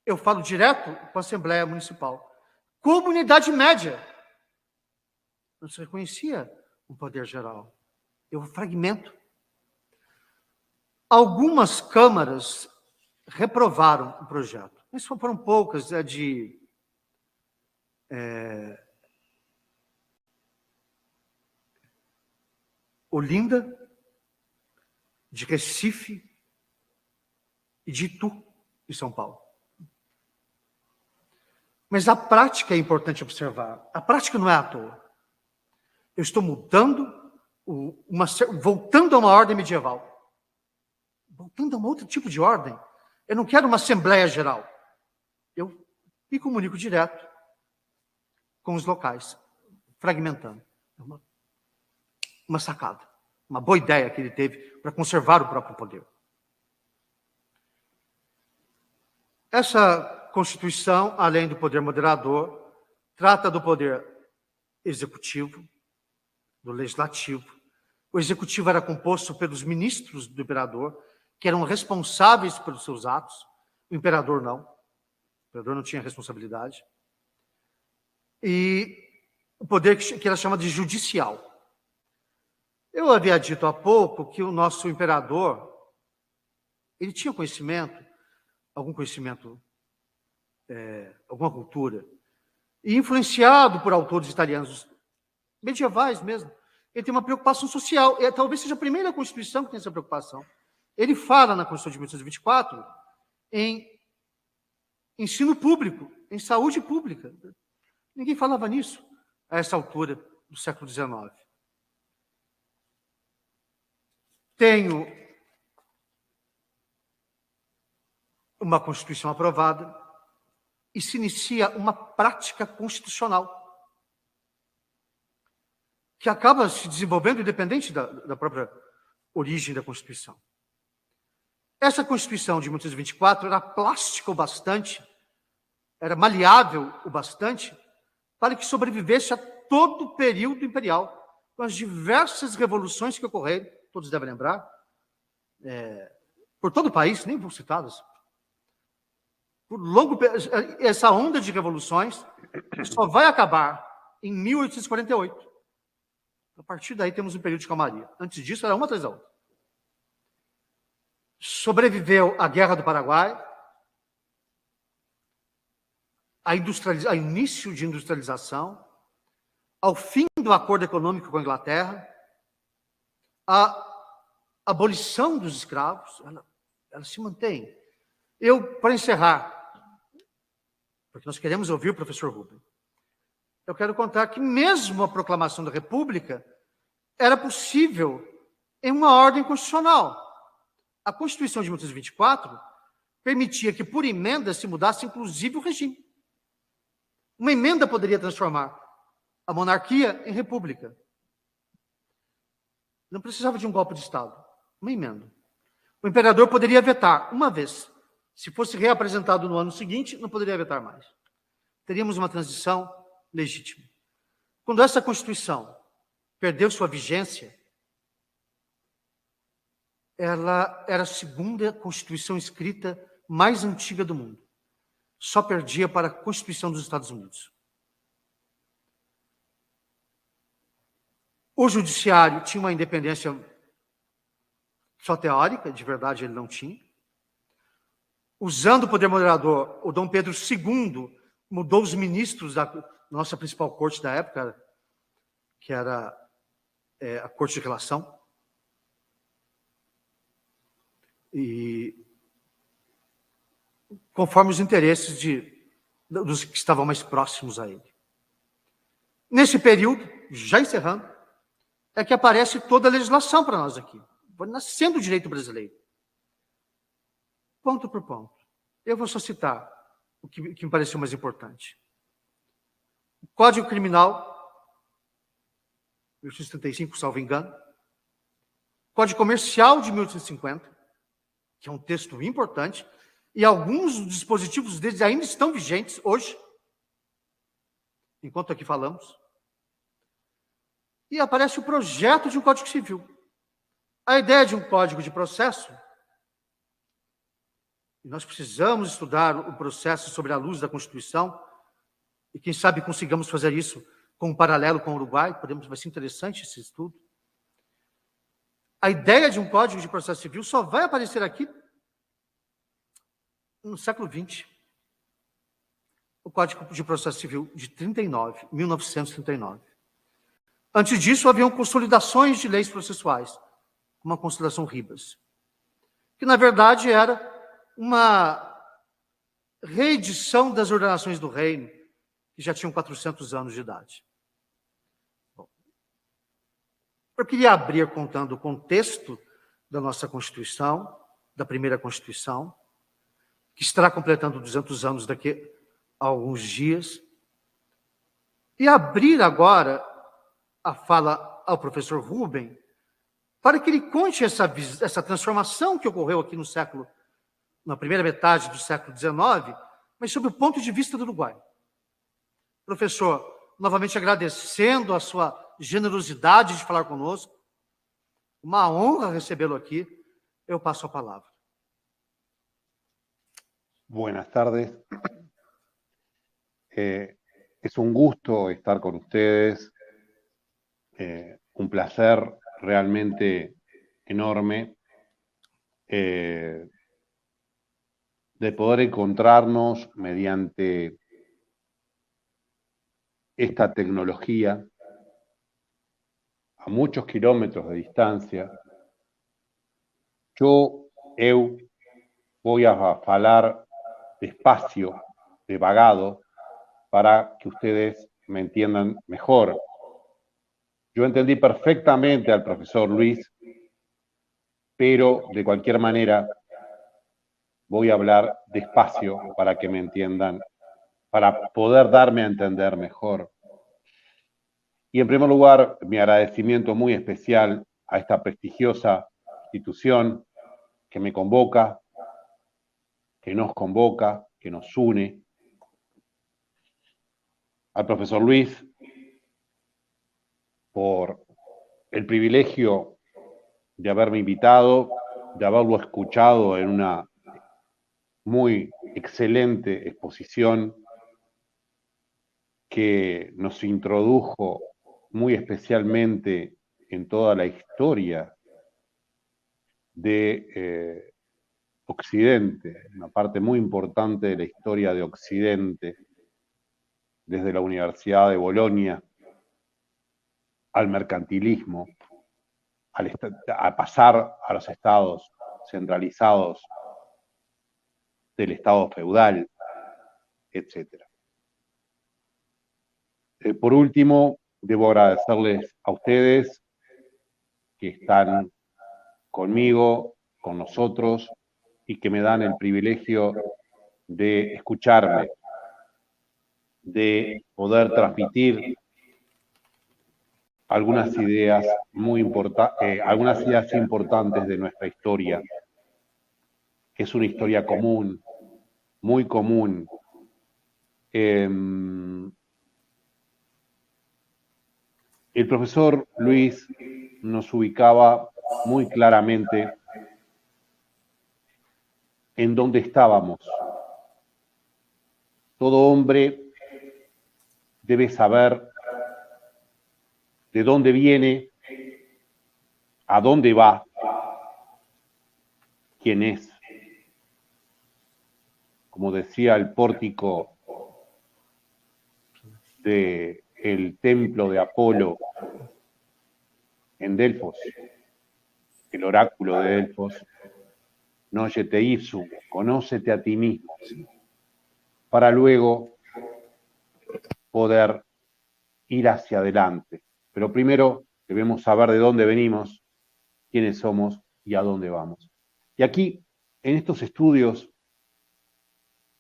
Eu falo direto com a Assembleia Municipal. Comunidade média. Não se reconhecia o poder geral. Eu fragmento. Algumas câmaras reprovaram o projeto. Mas foram poucas, de Olinda, de Recife e de Itu, em São Paulo. Mas a prática é importante observar. A prática não é à toa. Eu estou mudando, voltando a uma ordem medieval. Voltando a um outro tipo de ordem. Eu não quero uma Assembleia Geral. Eu me comunico direto com os locais, fragmentando. Uma sacada, uma boa ideia que ele teve para conservar o próprio poder. Essa Constituição, além do poder moderador, trata do poder executivo, do legislativo. O executivo era composto pelos ministros do imperador, que eram responsáveis pelos seus atos. O imperador não. O imperador não tinha responsabilidade. E o poder que ela chama de judicial. Eu havia dito há pouco que o nosso imperador, ele tinha conhecimento, alguma cultura, e influenciado por autores italianos, medievais mesmo, ele tem uma preocupação social, e talvez seja a primeira Constituição que tem essa preocupação. Ele fala na Constituição de 1824 em ensino público, em saúde pública. Ninguém falava nisso a essa altura do século XIX. Tenho uma Constituição aprovada e se inicia uma prática constitucional que acaba se desenvolvendo independente da própria origem da Constituição. Essa Constituição de 1824 era plástica o bastante, era maleável o bastante, para que sobrevivesse a todo o período imperial, com as diversas revoluções que ocorreram, todos devem lembrar, por todo o país, nem vou citá-las. Essa onda de revoluções só vai acabar em 1848. A partir daí temos um período de calmaria. Antes disso, era uma atrás da outra. Sobreviveu a Guerra do Paraguai, ao início de industrialização, ao fim do acordo econômico com a Inglaterra, a abolição dos escravos, ela se mantém. Para encerrar, porque nós queremos ouvir o professor Rubem, eu quero contar que mesmo a proclamação da República era possível em uma ordem constitucional. A Constituição de 1824 permitia que, por emenda, se mudasse inclusive o regime. Uma emenda poderia transformar a monarquia em república. Não precisava de um golpe de Estado, uma emenda. O imperador poderia vetar uma vez. Se fosse reapresentado no ano seguinte, não poderia vetar mais. Teríamos uma transição legítima. Quando essa Constituição perdeu sua vigência, ela era a segunda Constituição escrita mais antiga do mundo. Só perdia para a Constituição dos Estados Unidos. O judiciário tinha uma independência só teórica, de verdade ele não tinha. Usando o poder moderador, o Dom Pedro II mudou os ministros da nossa principal corte da época, que era a Corte de Relação. E conforme os interesses dos que estavam mais próximos a ele. Nesse período, já encerrando, é que aparece toda a legislação para nós aqui. Vai nascendo o direito brasileiro. Ponto por ponto. Eu vou só citar o que me pareceu mais importante. O Código Criminal, 1875, salvo engano. Código Comercial de 1850, que é um texto importante, e alguns dos dispositivos deles ainda estão vigentes hoje, enquanto aqui falamos. E aparece o projeto de um Código Civil. A ideia de um Código de Processo, e nós precisamos estudar o processo sobre a luz da Constituição, e quem sabe consigamos fazer isso com um paralelo com o Uruguai, vai ser interessante esse estudo. A ideia de um Código de Processo Civil só vai aparecer aqui no século XX. O Código de Processo Civil de 1939. Antes disso, haviam consolidações de leis processuais, como a Consolidação Ribas, que, na verdade, era uma reedição das ordenações do reino, que já tinham 400 anos de idade. Bom, eu queria abrir contando o contexto da nossa Constituição, da primeira Constituição, que estará completando 200 anos daqui a alguns dias, e abrir agora a fala ao professor Rubem, para que ele conte essa transformação que ocorreu aqui no século na primeira metade do século XIX, mas sob o ponto de vista do Uruguai. Professor, novamente agradecendo a sua generosidade de falar conosco, uma honra recebê-lo aqui, eu passo a palavra. Buenas tardes. Es un gusto estar con ustedes, un placer realmente enorme de poder encontrarnos mediante esta tecnología a muchos kilómetros de distancia. Eu voy a falar despacio, devagado, para que ustedes me entiendan mejor. Yo entendí perfectamente al profesor Luis, pero de cualquier manera voy a hablar despacio para que me entiendan, para poder darme a entender mejor. Y en primer lugar, mi agradecimiento muy especial a esta prestigiosa institución que me convoca, que nos convoca, que nos une. Al profesor Luis por el privilegio de haberme invitado, de haberlo escuchado en una muy excelente exposición que nos introdujo muy especialmente en toda la historia de Occidente, una parte muy importante de la historia de Occidente, desde la Universidad de Bolonia al mercantilismo, a pasar a los estados centralizados del estado feudal, etc. Por último, debo agradecerles a ustedes que están conmigo, con nosotros, y que me dan el privilegio de escucharme, de poder transmitir algunas ideas algunas ideas importantes de nuestra historia, que es una historia común, muy común. El profesor Luis nos ubicaba muy claramente en dónde estábamos. Todo hombre debe saber de dónde viene, a dónde va, quién es. Como decía el pórtico del templo de Apolo en Delfos, el oráculo de Delfos, Nóyete ipsum, conócete a ti mismo, para luego poder ir hacia adelante. Pero primero debemos saber de dónde venimos, quiénes somos y a dónde vamos. Y aquí, en estos estudios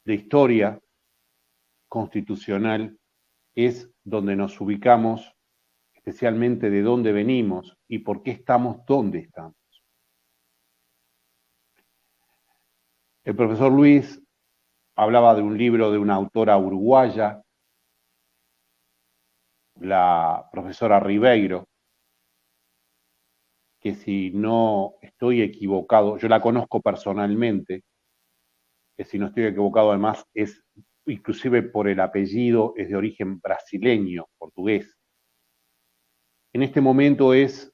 de historia constitucional, es donde nos ubicamos, especialmente de dónde venimos y por qué estamos donde estamos. El profesor Luis hablaba de un libro de una autora uruguaya, la profesora Ribeiro, que si no estoy equivocado, yo la conozco personalmente, que si no estoy equivocado además es, inclusive por el apellido, es de origen brasileño, portugués. En este momento es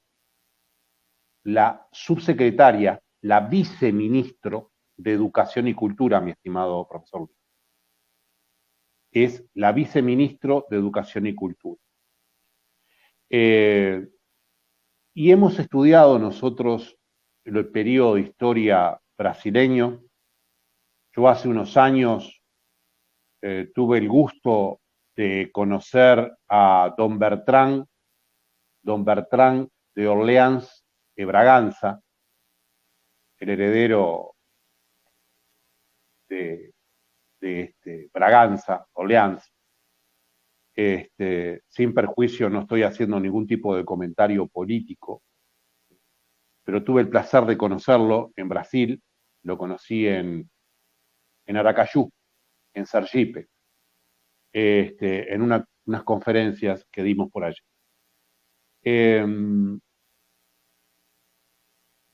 la subsecretaria, la viceministro de Educación y Cultura, mi estimado profesor Luis. Es la viceministro de Educación y Cultura. Y hemos estudiado nosotros el periodo de historia brasileño. Yo hace unos años tuve el gusto de conocer a don Bertrand de Orleans de Braganza, el heredero de Braganza, Orleans. Sin perjuicio, no estoy haciendo ningún tipo de comentario político, pero tuve el placer de conocerlo en Brasil, lo conocí en en Aracayú, en Sergipe, en unas conferencias que dimos por allí.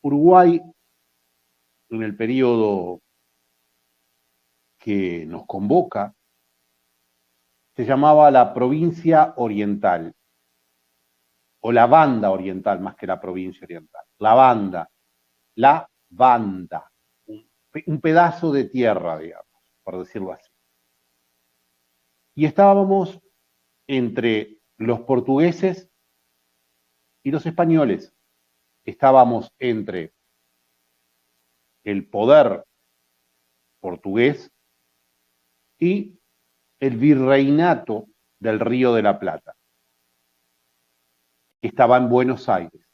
Uruguay, en el periodo que nos convoca, se llamaba la provincia oriental, o la banda oriental más que la provincia oriental. La banda, un pedazo de tierra, digamos, por decirlo así. Y estábamos entre los portugueses y los españoles. Estábamos entre el poder portugués y el virreinato del Río de la Plata, que estaba en Buenos Aires.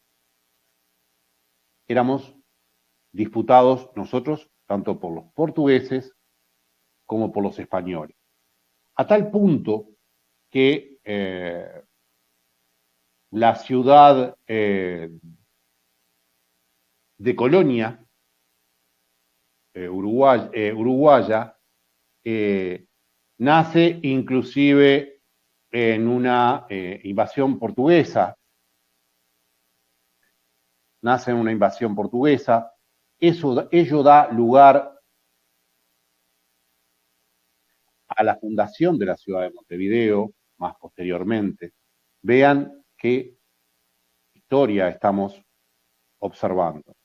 Éramos disputados nosotros tanto por los portugueses como por los españoles. A tal punto que la ciudad de Colonia, uruguaya, nace inclusive en una invasión portuguesa. Nace en una invasión portuguesa. Ello da lugar a la fundación de la ciudad de Montevideo, más posteriormente. Vean qué historia estamos observando.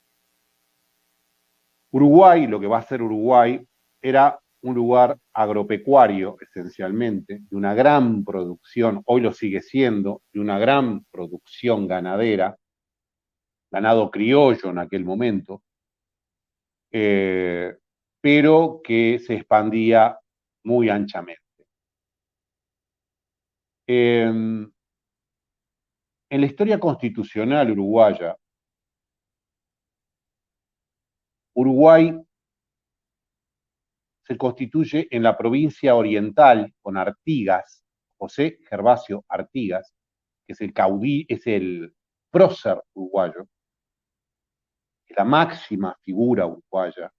Uruguay, lo que va a ser Uruguay, era un lugar agropecuario, esencialmente, de una gran producción, hoy lo sigue siendo, de una gran producción ganadera, ganado criollo en aquel momento, pero que se expandía muy anchamente. En la historia constitucional uruguaya, Uruguay se constituye en la provincia oriental con Artigas, José Gervasio Artigas, que es el prócer uruguayo, es la máxima figura uruguaya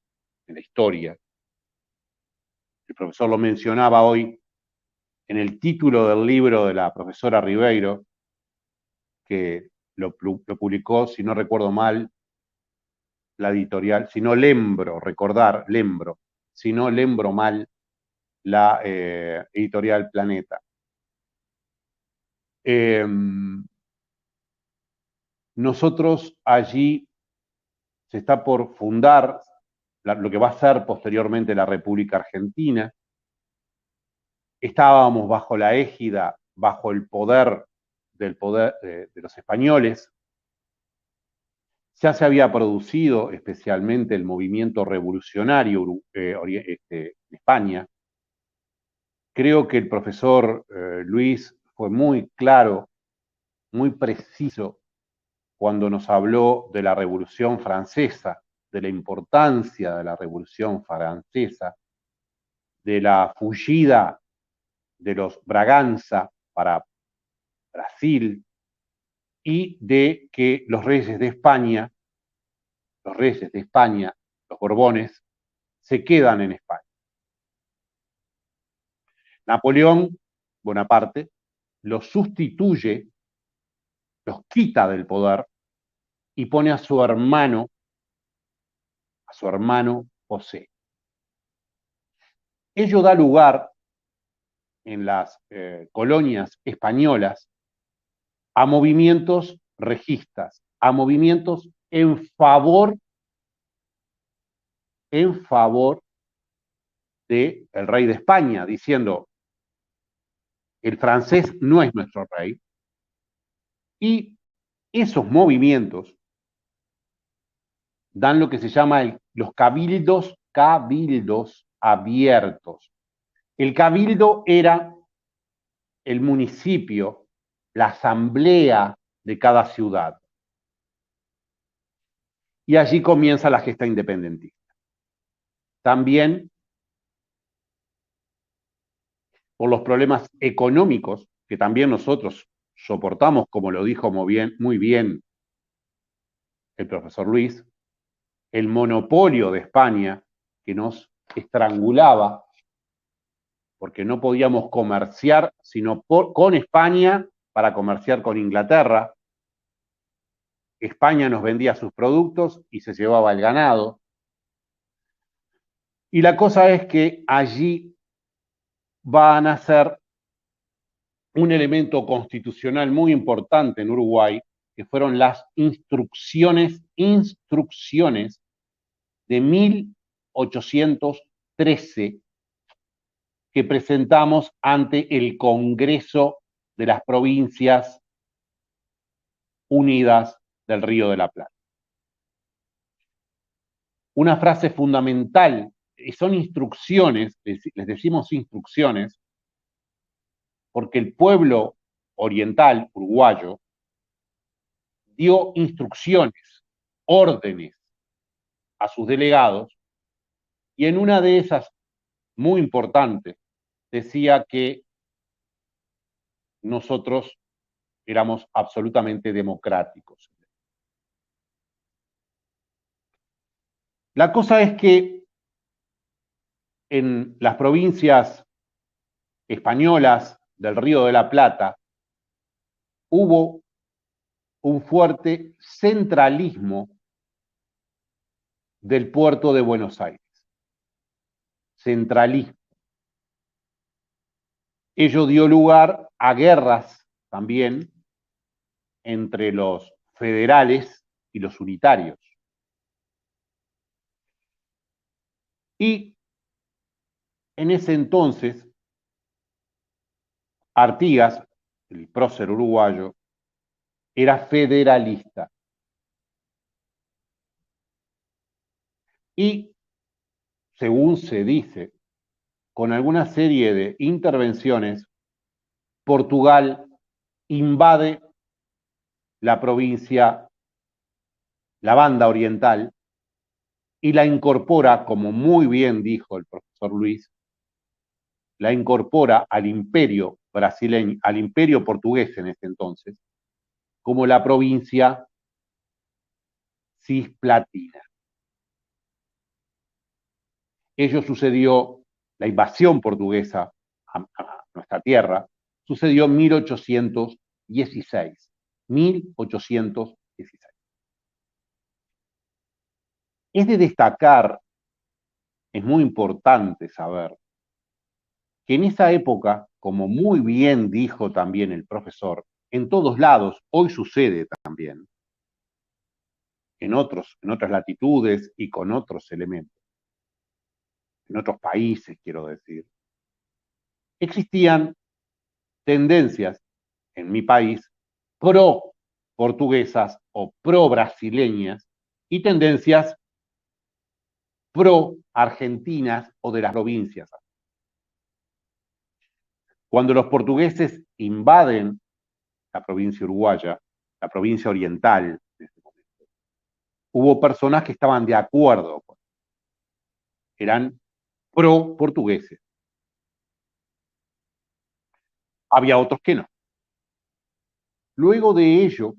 en la historia. El profesor lo mencionaba hoy en el título del libro de la profesora Ribeiro, que lo publicó, si no recuerdo mal, la editorial, si no lembro mal, la editorial Planeta. Nosotros allí se está por fundar lo que va a ser posteriormente la República Argentina. Estábamos bajo la égida, bajo el poder de los españoles. Ya se había producido especialmente el movimiento revolucionario en España. Creo que el profesor Luis fue muy claro, muy preciso cuando nos habló de la Revolución Francesa, de la importancia de la Revolución Francesa, de la fugida de los Braganza para Brasil y de que los reyes de España, los Borbones, se quedan en España. Napoleón Bonaparte los sustituye, los quita del poder y pone a su hermano José. Ello da lugar en las colonias españolas a movimientos registas, a movimientos en favor del rey de España, diciendo, el francés no es nuestro rey. Y esos movimientos dan lo que se llama los cabildos abiertos. El cabildo era el municipio, la asamblea de cada ciudad. Y allí comienza la gesta independentista. También por los problemas económicos que también nosotros soportamos, como lo dijo muy bien el profesor Luis, el monopolio de España que nos estrangulaba, porque no podíamos comerciar sino con España para comerciar con Inglaterra. España nos vendía sus productos y se llevaba el ganado. Y la cosa es que allí va a nacer un elemento constitucional muy importante en Uruguay, que fueron las instrucciones de 1813 que presentamos ante el Congreso de las Provincias Unidas del Río de la Plata. Una frase fundamental, son instrucciones, les decimos instrucciones, porque el pueblo oriental uruguayo dio instrucciones, órdenes a sus delegados, y en una de esas, muy importante, decía que nosotros éramos absolutamente democráticos. La cosa es que en las provincias españolas del Río de la Plata hubo un fuerte centralismo del puerto de Buenos Aires. Centralismo. Ello dio lugar a guerras también entre los federales y los unitarios. Y en ese entonces, Artigas, el prócer uruguayo, era federalista. Y, según se dice, con alguna serie de intervenciones, Portugal invade la provincia, la banda oriental, y la incorpora, como muy bien dijo el profesor Luis, la incorpora al imperio brasileño, al imperio portugués en ese entonces, como la provincia cisplatina. Ello sucedió, la invasión portuguesa a nuestra tierra, sucedió en 1816. 1816. Es de destacar, es muy importante saber, que en esa época, como muy bien dijo también el profesor, en todos lados, hoy sucede también, en otras latitudes y con otros elementos, en otros países, quiero decir, existían tendencias en mi país pro-portuguesas o pro-brasileñas y tendencias pro-argentinas o de las provincias. Cuando los portugueses invaden la provincia uruguaya, la provincia oriental, en ese momento, hubo personas que estaban de acuerdo, eran pro-portugueses. Había otros que no. Luego de ello,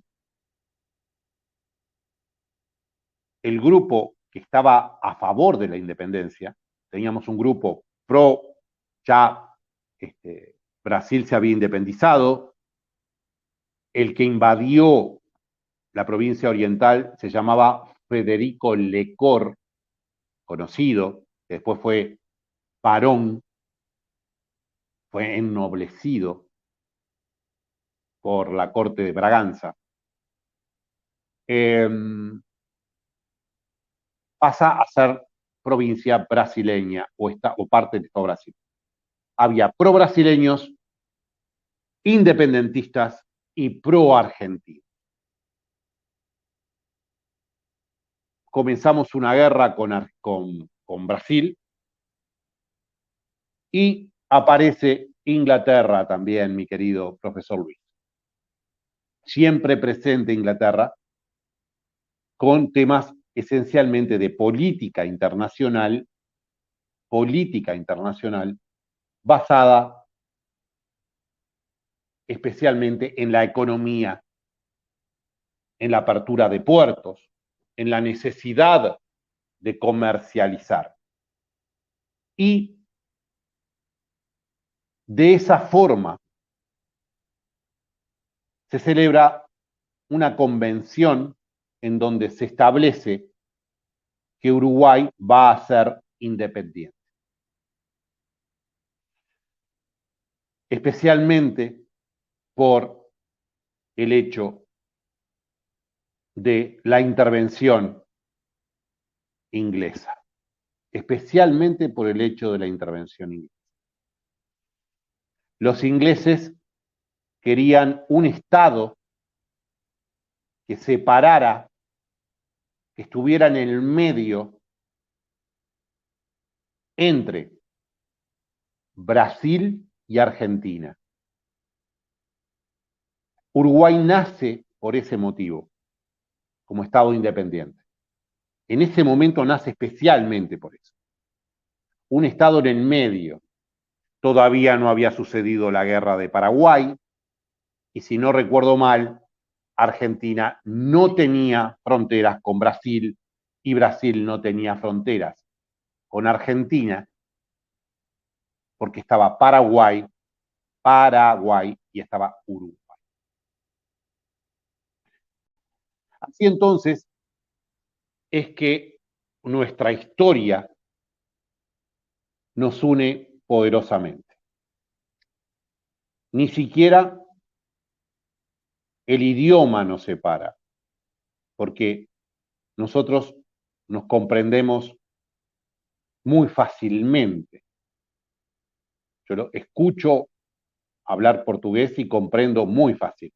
el grupo que estaba a favor de la independencia, teníamos un grupo pro, ya Brasil se había independizado, el que invadió la provincia oriental se llamaba Federico Lecor, conocido, que después fue barón, fue ennoblecido por la corte de Braganza. Pasa a ser provincia brasileña o parte de Estado Brasil. Había pro-brasileños, independentistas y pro-argentinos. Comenzamos una guerra con Brasil y aparece Inglaterra también, mi querido profesor Luis. Siempre presente Inglaterra con temas esencialmente de política internacional basada especialmente en la economía, en la apertura de puertos, en la necesidad de comercializar. Y de esa forma se celebra una convención en donde se establece que Uruguay va a ser independiente. Especialmente por el hecho de la intervención inglesa. Especialmente por el hecho de la intervención inglesa. Los ingleses querían un Estado que separara, que estuviera en el medio entre Brasil y Argentina. Uruguay nace por ese motivo, como Estado independiente. En ese momento nace especialmente por eso. Un Estado en el medio. Todavía no había sucedido la guerra de Paraguay, y si no recuerdo mal, Argentina no tenía fronteras con Brasil y Brasil no tenía fronteras con Argentina, porque estaba Paraguay y estaba Uruguay. Así entonces es que nuestra historia nos une poderosamente. Ni siquiera el idioma nos separa, porque nosotros nos comprendemos muy fácilmente. Yo lo escucho hablar portugués y comprendo muy fácil.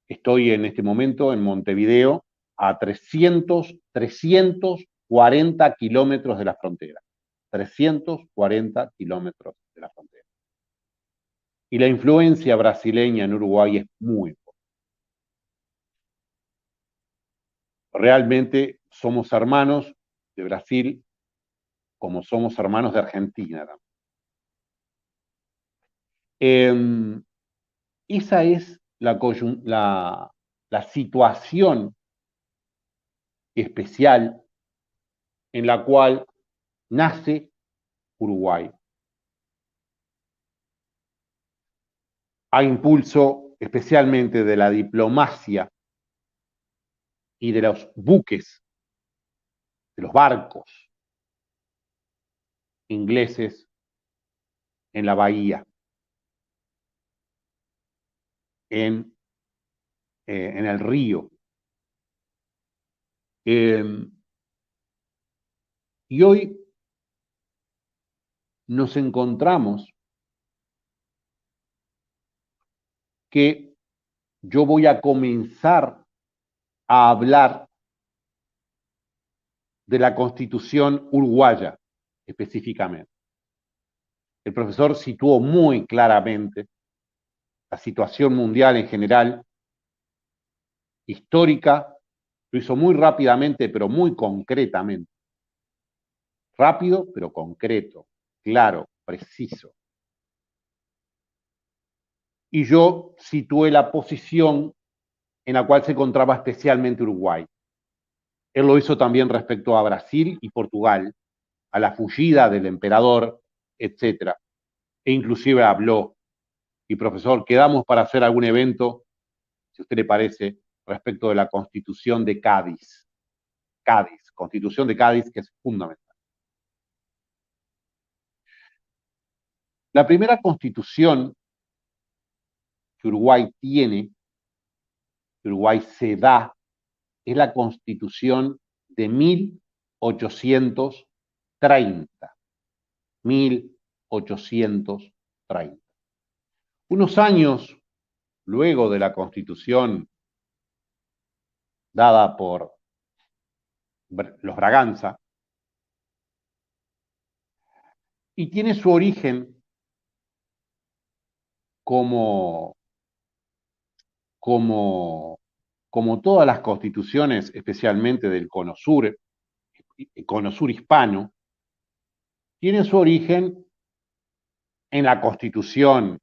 Estoy en este momento en Montevideo a 340 kilómetros de la frontera. 340 kilómetros de la frontera. Y la influencia brasileña en Uruguay es muy importante. Realmente somos hermanos de Brasil como somos hermanos de Argentina también. Esa es la situación especial en la cual nace Uruguay. A impulso especialmente de la diplomacia y de los buques, de los barcos ingleses en la bahía, en el río. Y hoy nos encontramos que yo voy a comenzar a hablar de la Constitución uruguaya específicamente. El profesor situó muy claramente la situación mundial en general, histórica, lo hizo muy rápidamente, pero muy concretamente. Rápido, pero concreto, claro, preciso. Y yo situé la posición en la cual se encontraba especialmente Uruguay. Él lo hizo también respecto a Brasil y Portugal, a la fugida del emperador, etc. E inclusive habló, y profesor, quedamos para hacer algún evento, si a usted le parece, respecto de la Constitución de Cádiz. Cádiz, Constitución de Cádiz, que es fundamental. La primera constitución que Uruguay tiene, que Uruguay se da, es la Constitución de 1830. 1830. Unos años luego de la Constitución dada por los Braganza, y tiene su origen como todas las constituciones, especialmente del cono sur hispano, tiene su origen en la Constitución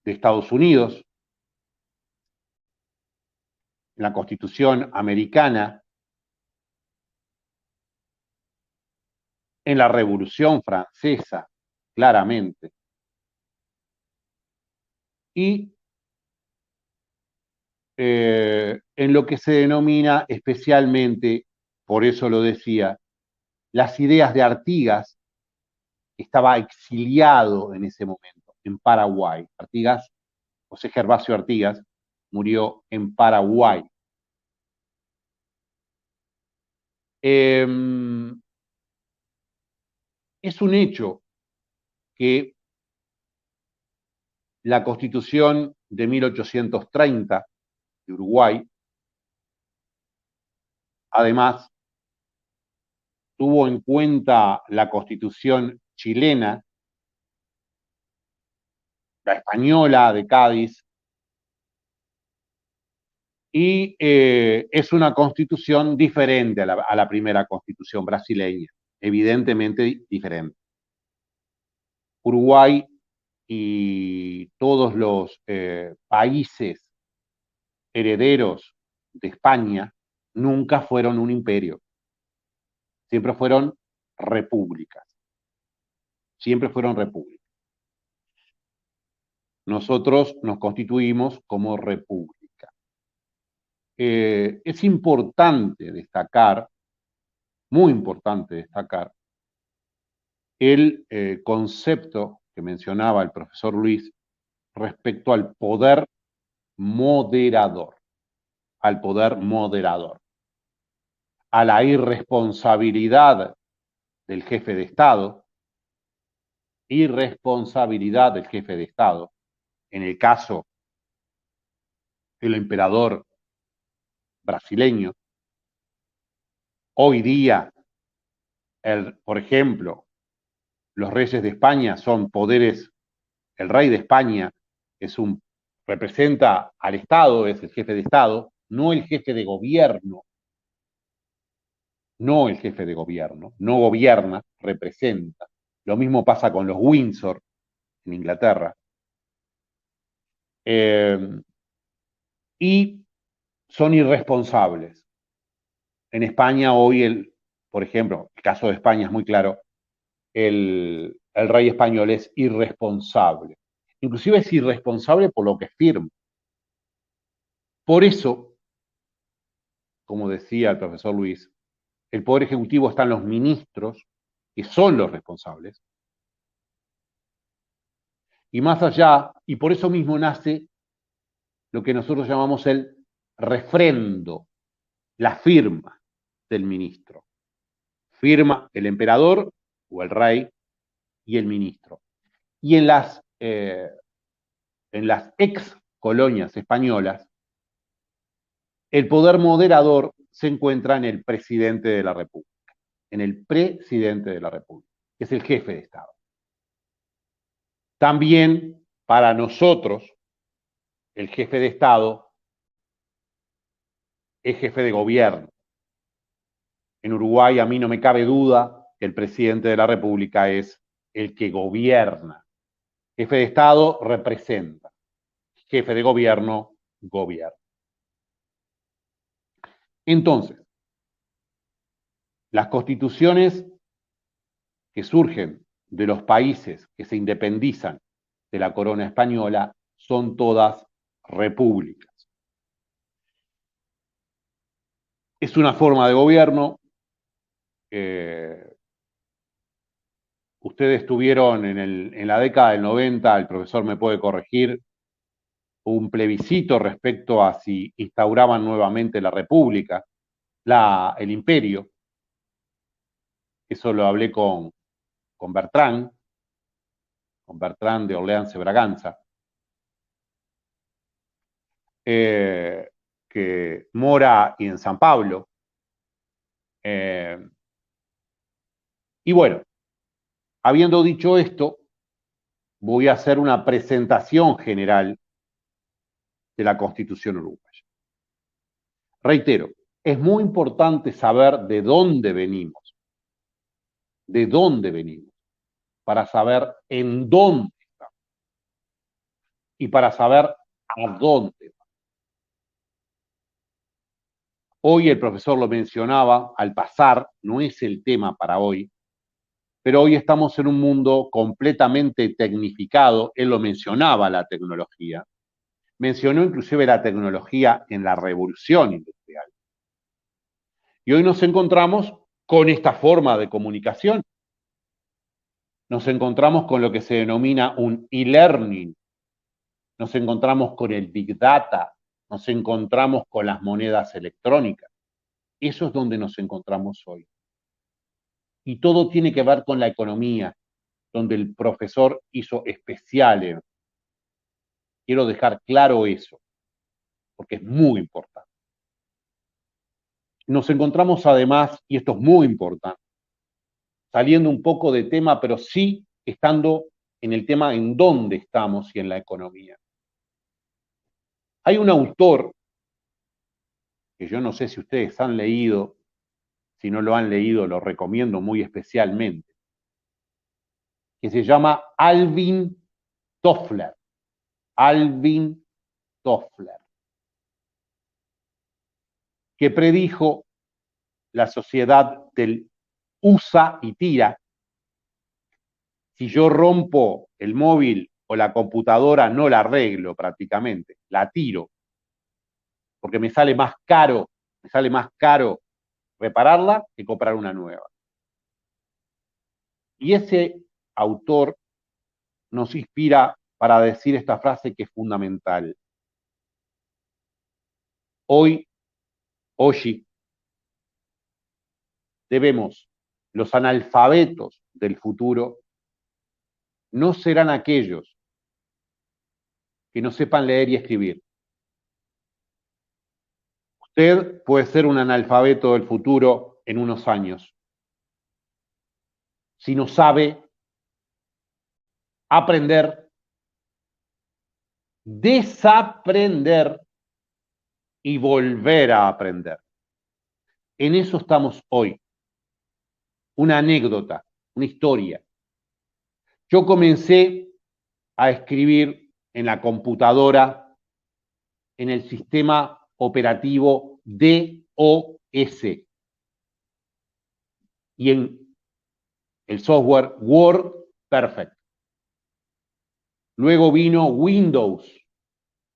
de Estados Unidos, en la Constitución americana, en la Revolución Francesa, claramente, y en lo que se denomina especialmente, por eso lo decía, las ideas de Artigas. Estaba exiliado en ese momento, en Paraguay. Artigas, José Gervasio Artigas, murió en Paraguay. Es un hecho que la Constitución de 1830 de Uruguay, además, tuvo en cuenta la Constitución chilena, la española de Cádiz, y es una constitución diferente a la primera constitución brasileña, evidentemente diferente. Uruguay y todos los países herederos de España nunca fueron un imperio, siempre fueron repúblicas, siempre fueron repúblicas. Nosotros nos constituimos como república. Es importante destacar, muy importante destacar, el concepto que mencionaba el profesor Luis respecto al poder moderador, a la irresponsabilidad del jefe de Estado, en el caso del emperador brasileño. Hoy día, por ejemplo, los reyes de España son poderes, el rey de España representa al Estado, es el jefe de Estado, no el jefe de gobierno. No el jefe de gobierno, no gobierna, representa. Lo mismo pasa con los Windsor en Inglaterra. Y son irresponsables. En España hoy, por ejemplo, el caso de España es muy claro, el rey español es irresponsable. Inclusive es irresponsable por lo que firma. Por eso, como decía el profesor Luis, el Poder Ejecutivo están los ministros, que son los responsables, y más allá, y por eso mismo nace lo que nosotros llamamos el refrendo, la firma del ministro. Firma el emperador o el rey y el ministro. Y en las ex colonias españolas, el poder moderador se encuentra en el presidente de la República, en el presidente de la República, que es el jefe de Estado. También para nosotros, el jefe de Estado es jefe de gobierno. En Uruguay a mí no me cabe duda que el presidente de la República es el que gobierna. Jefe de Estado representa. Jefe de gobierno gobierna. Entonces, las constituciones que surgen de los países que se independizan de la corona española son todas repúblicas. Es una forma de gobierno. Ustedes tuvieron en la década del 90, el profesor me puede corregir, un plebiscito respecto a si instauraban nuevamente la república, el imperio. Eso lo hablé con Bertrand de Orleans y Braganza, que mora y en San Pablo. Y bueno, habiendo dicho esto, voy a hacer una presentación general de la Constitución uruguaya. Reitero, es muy importante saber de dónde venimos, para saber en dónde estamos y para saber a dónde vamos. Hoy el profesor lo mencionaba, al pasar, no es el tema para hoy, pero hoy estamos en un mundo completamente tecnificado. Él lo mencionaba, la tecnología. Mencionó inclusive la tecnología en la revolución industrial. Y hoy nos encontramos con esta forma de comunicación. Nos encontramos con lo que se denomina un e-learning. Nos encontramos con el Big Data. Nos encontramos con las monedas electrónicas. Eso es donde nos encontramos hoy. Y todo tiene que ver con la economía, donde el profesor hizo especial. Quiero dejar claro eso, porque es muy importante. Nos encontramos además, y esto es muy importante, saliendo un poco de tema, pero sí estando en el tema en dónde estamos y en la economía. Hay un autor que yo no sé si ustedes han leído, si no lo han leído, lo recomiendo muy especialmente, que se llama Alvin Toffler. Alvin Toffler, que predijo la sociedad del usa y tira. Si yo rompo el móvil o la computadora, no la arreglo prácticamente, la tiro, porque me sale más caro repararla que comprar una nueva. Y ese autor nos inspira para decir esta frase que es fundamental. Hoy, los analfabetos del futuro no serán aquellos que no sepan leer y escribir. Usted puede ser un analfabeto del futuro en unos años, si no sabe aprender, desaprender y volver a aprender. En eso estamos hoy. Una anécdota, una historia. Yo comencé a escribir en la computadora en el sistema operativo DOS y en el software WordPerfect. Luego vino Windows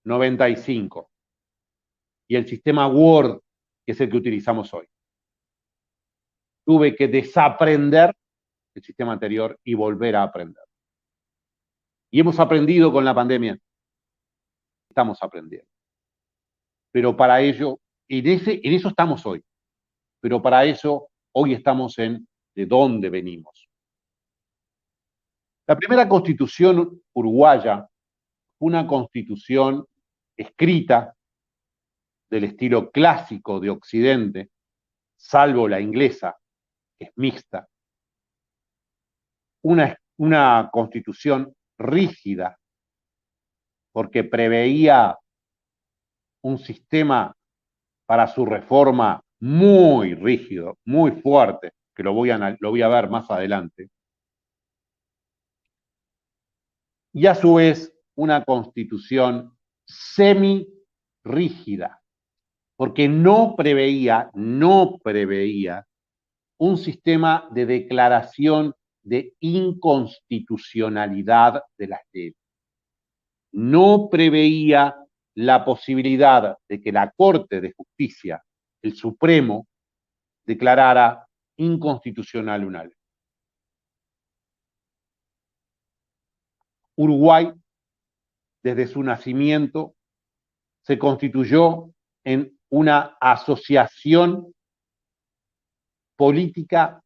95 y el sistema Word, que es el que utilizamos hoy. Tuve que desaprender el sistema anterior y volver a aprender. Y hemos aprendido con la pandemia. Estamos aprendiendo. Pero para ello, en eso estamos hoy. Pero para eso, hoy estamos en de dónde venimos. La primera constitución uruguaya fue una constitución escrita del estilo clásico de Occidente, salvo la inglesa, que es mixta. Una constitución rígida, porque preveía un sistema para su reforma muy rígido, muy fuerte, que lo voy a ver más adelante. Y a su vez una constitución semi-rígida, porque no preveía un sistema de declaración de inconstitucionalidad de las leyes. No preveía la posibilidad de que la Corte de Justicia, el Supremo, declarara inconstitucional una ley. Uruguay, desde su nacimiento, se constituyó en una asociación política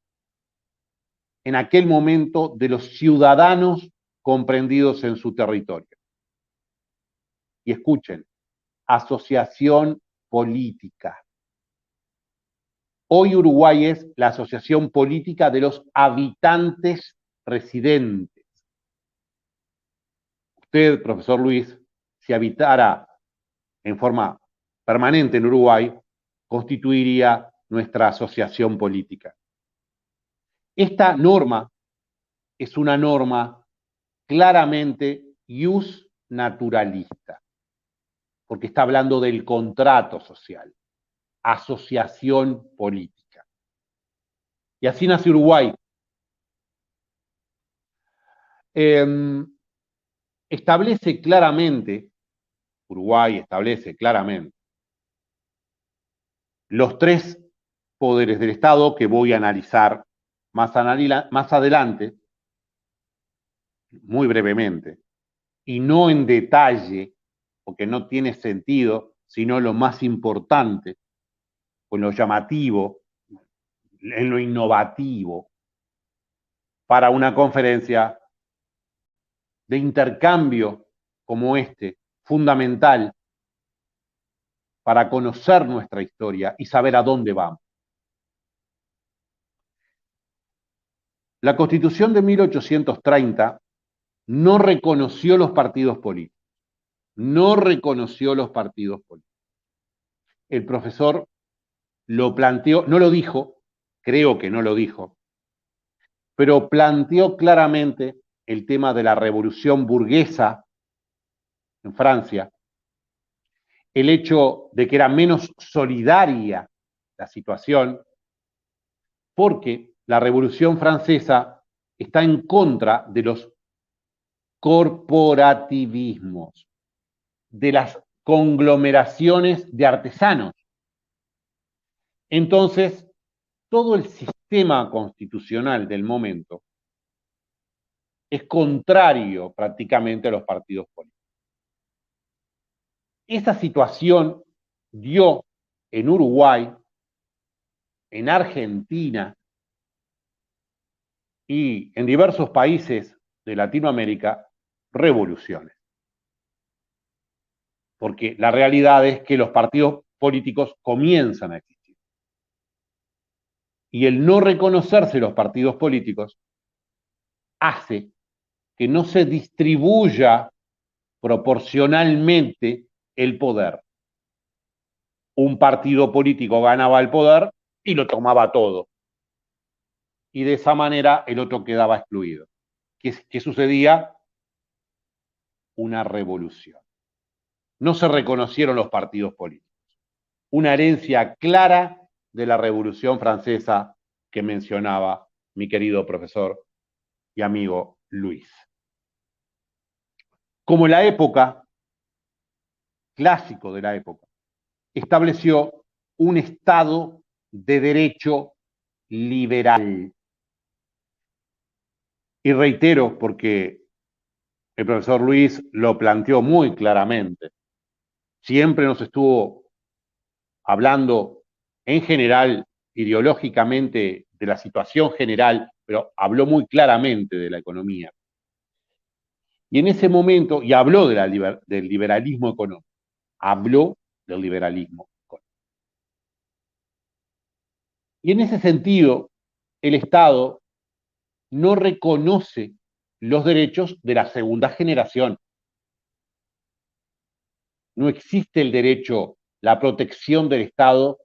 en aquel momento de los ciudadanos comprendidos en su territorio. Y escuchen, asociación política. Hoy Uruguay es la asociación política de los habitantes residentes. Usted, profesor Luis, si habitara en forma permanente en Uruguay, constituiría nuestra asociación política. Esta norma es una norma claramente ius naturalista, porque está hablando del contrato social, asociación política. Y así nace Uruguay, establece claramente, Uruguay establece claramente los tres poderes del Estado que voy a analizar más adelante, muy brevemente, y no en detalle, porque no tiene sentido, sino lo más importante, con lo llamativo, en lo innovativo, para una conferencia de intercambio como este, fundamental para conocer nuestra historia y saber a dónde vamos. La Constitución de 1830 no reconoció los partidos políticos. No reconoció los partidos políticos. El profesor lo planteó, no lo dijo, creo que no lo dijo, pero planteó claramente el tema de la revolución burguesa en Francia, el hecho de que era menos solidaria la situación, porque la Revolución Francesa está en contra de los corporativismos, de las conglomeraciones de artesanos. Entonces, todo el sistema constitucional del momento es contrario prácticamente a los partidos políticos. Esa situación dio en Uruguay, en Argentina y en diversos países de Latinoamérica revoluciones. Porque la realidad es que los partidos políticos comienzan a existir. Y el no reconocerse los partidos políticos hace que no se distribuya proporcionalmente el poder. Un partido político ganaba el poder y lo tomaba todo. Y de esa manera el otro quedaba excluido. ¿Qué sucedía? Una revolución. No se reconocieron los partidos políticos. Una herencia clara de la Revolución Francesa que mencionaba mi querido profesor y amigo Luis. Como la época, clásico de la época, estableció un Estado de derecho liberal. Y reitero, porque el profesor Luis lo planteó muy claramente, siempre nos estuvo hablando en general, ideológicamente, de la situación general, pero habló muy claramente de la economía. Y en ese momento, y habló del liberalismo económico, habló del liberalismo económico. Y en ese sentido, el Estado no reconoce los derechos de la segunda generación. No existe el derecho, la protección del Estado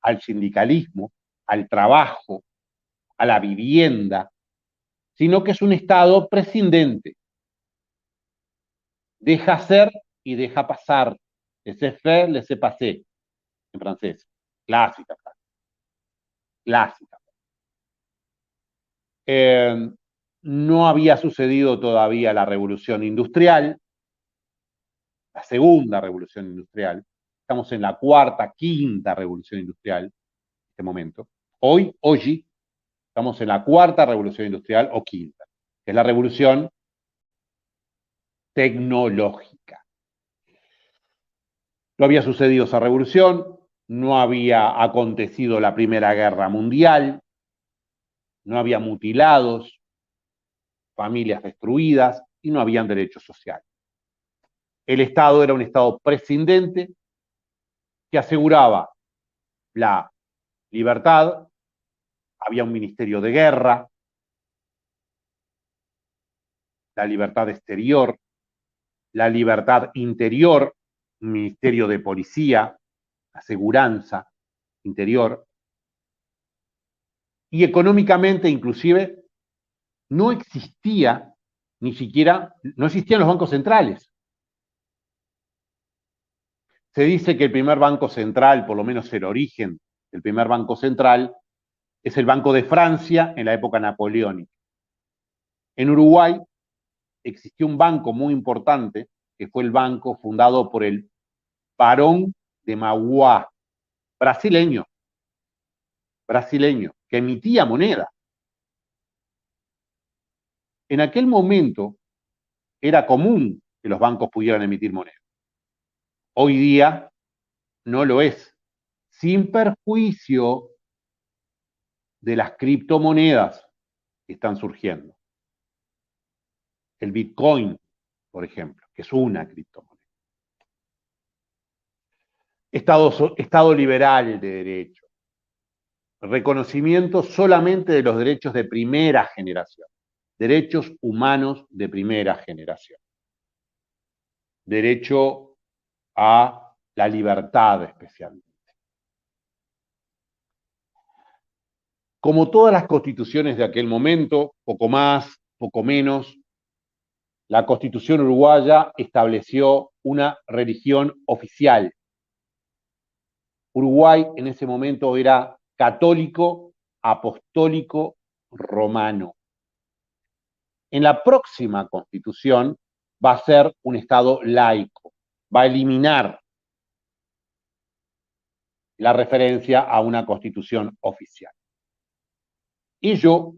al sindicalismo, al trabajo, a la vivienda, sino que es un Estado prescindente. Deja hacer y deja pasar. Laissez faire, laissez passer, en francés. Clásica frase. Clásica. No había sucedido todavía la revolución industrial, la segunda revolución industrial. Estamos en la cuarta, quinta revolución industrial en este momento. Hoy, estamos en la cuarta revolución industrial o quinta, que es la revolución tecnológica. No había sucedido esa revolución, no había acontecido la Primera Guerra Mundial, no había mutilados, familias destruidas y no habían derechos sociales. El Estado era un Estado prescindente que aseguraba la libertad, había un ministerio de guerra, la libertad exterior, la libertad interior, un ministerio de policía, aseguranza interior, y económicamente inclusive no existía ni siquiera, no existían los bancos centrales. Se dice que el primer banco central, por lo menos el origen del primer banco central, es el Banco de Francia en la época napoleónica. En Uruguay existió un banco muy importante, que fue el banco fundado por el Barón de Mauá, brasileño, que emitía moneda. En aquel momento era común que los bancos pudieran emitir moneda. Hoy día no lo es, sin perjuicio de las criptomonedas que están surgiendo. El Bitcoin, por ejemplo, que es una criptomoneda. Estado liberal de derecho. Reconocimiento solamente de los derechos de primera generación. Derechos humanos de primera generación. Derecho a la libertad especialmente. Como todas las constituciones de aquel momento, poco más, poco menos, la Constitución uruguaya estableció una religión oficial. Uruguay en ese momento era católico, apostólico, romano. En la próxima Constitución va a ser un Estado laico, va a eliminar la referencia a una Constitución oficial. Ello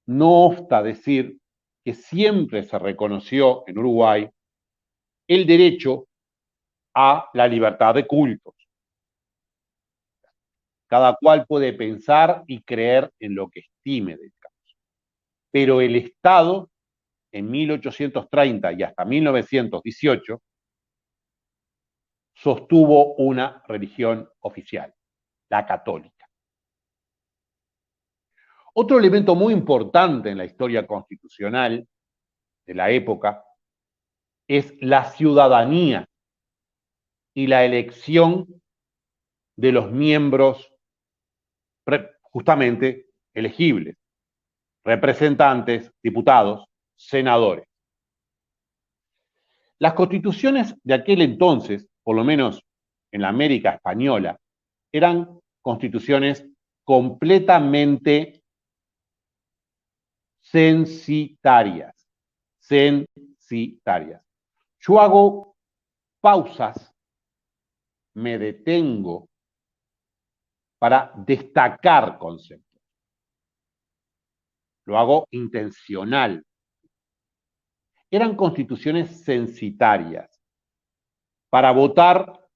no obsta decir que siempre se reconoció en Uruguay el derecho a la libertad de cultos. Cada cual puede pensar y creer en lo que estime del caso. Pero el Estado, en 1830 y hasta 1918, sostuvo una religión oficial, la católica. Otro elemento muy importante en la historia constitucional de la época es la ciudadanía y la elección de los miembros justamente elegibles, representantes, diputados, senadores. Las constituciones de aquel entonces, por lo menos en la América española, eran constituciones completamente censitarias. Yo hago pausas, me detengo para destacar conceptos. Lo hago intencional. Eran constituciones censitarias. Para votar,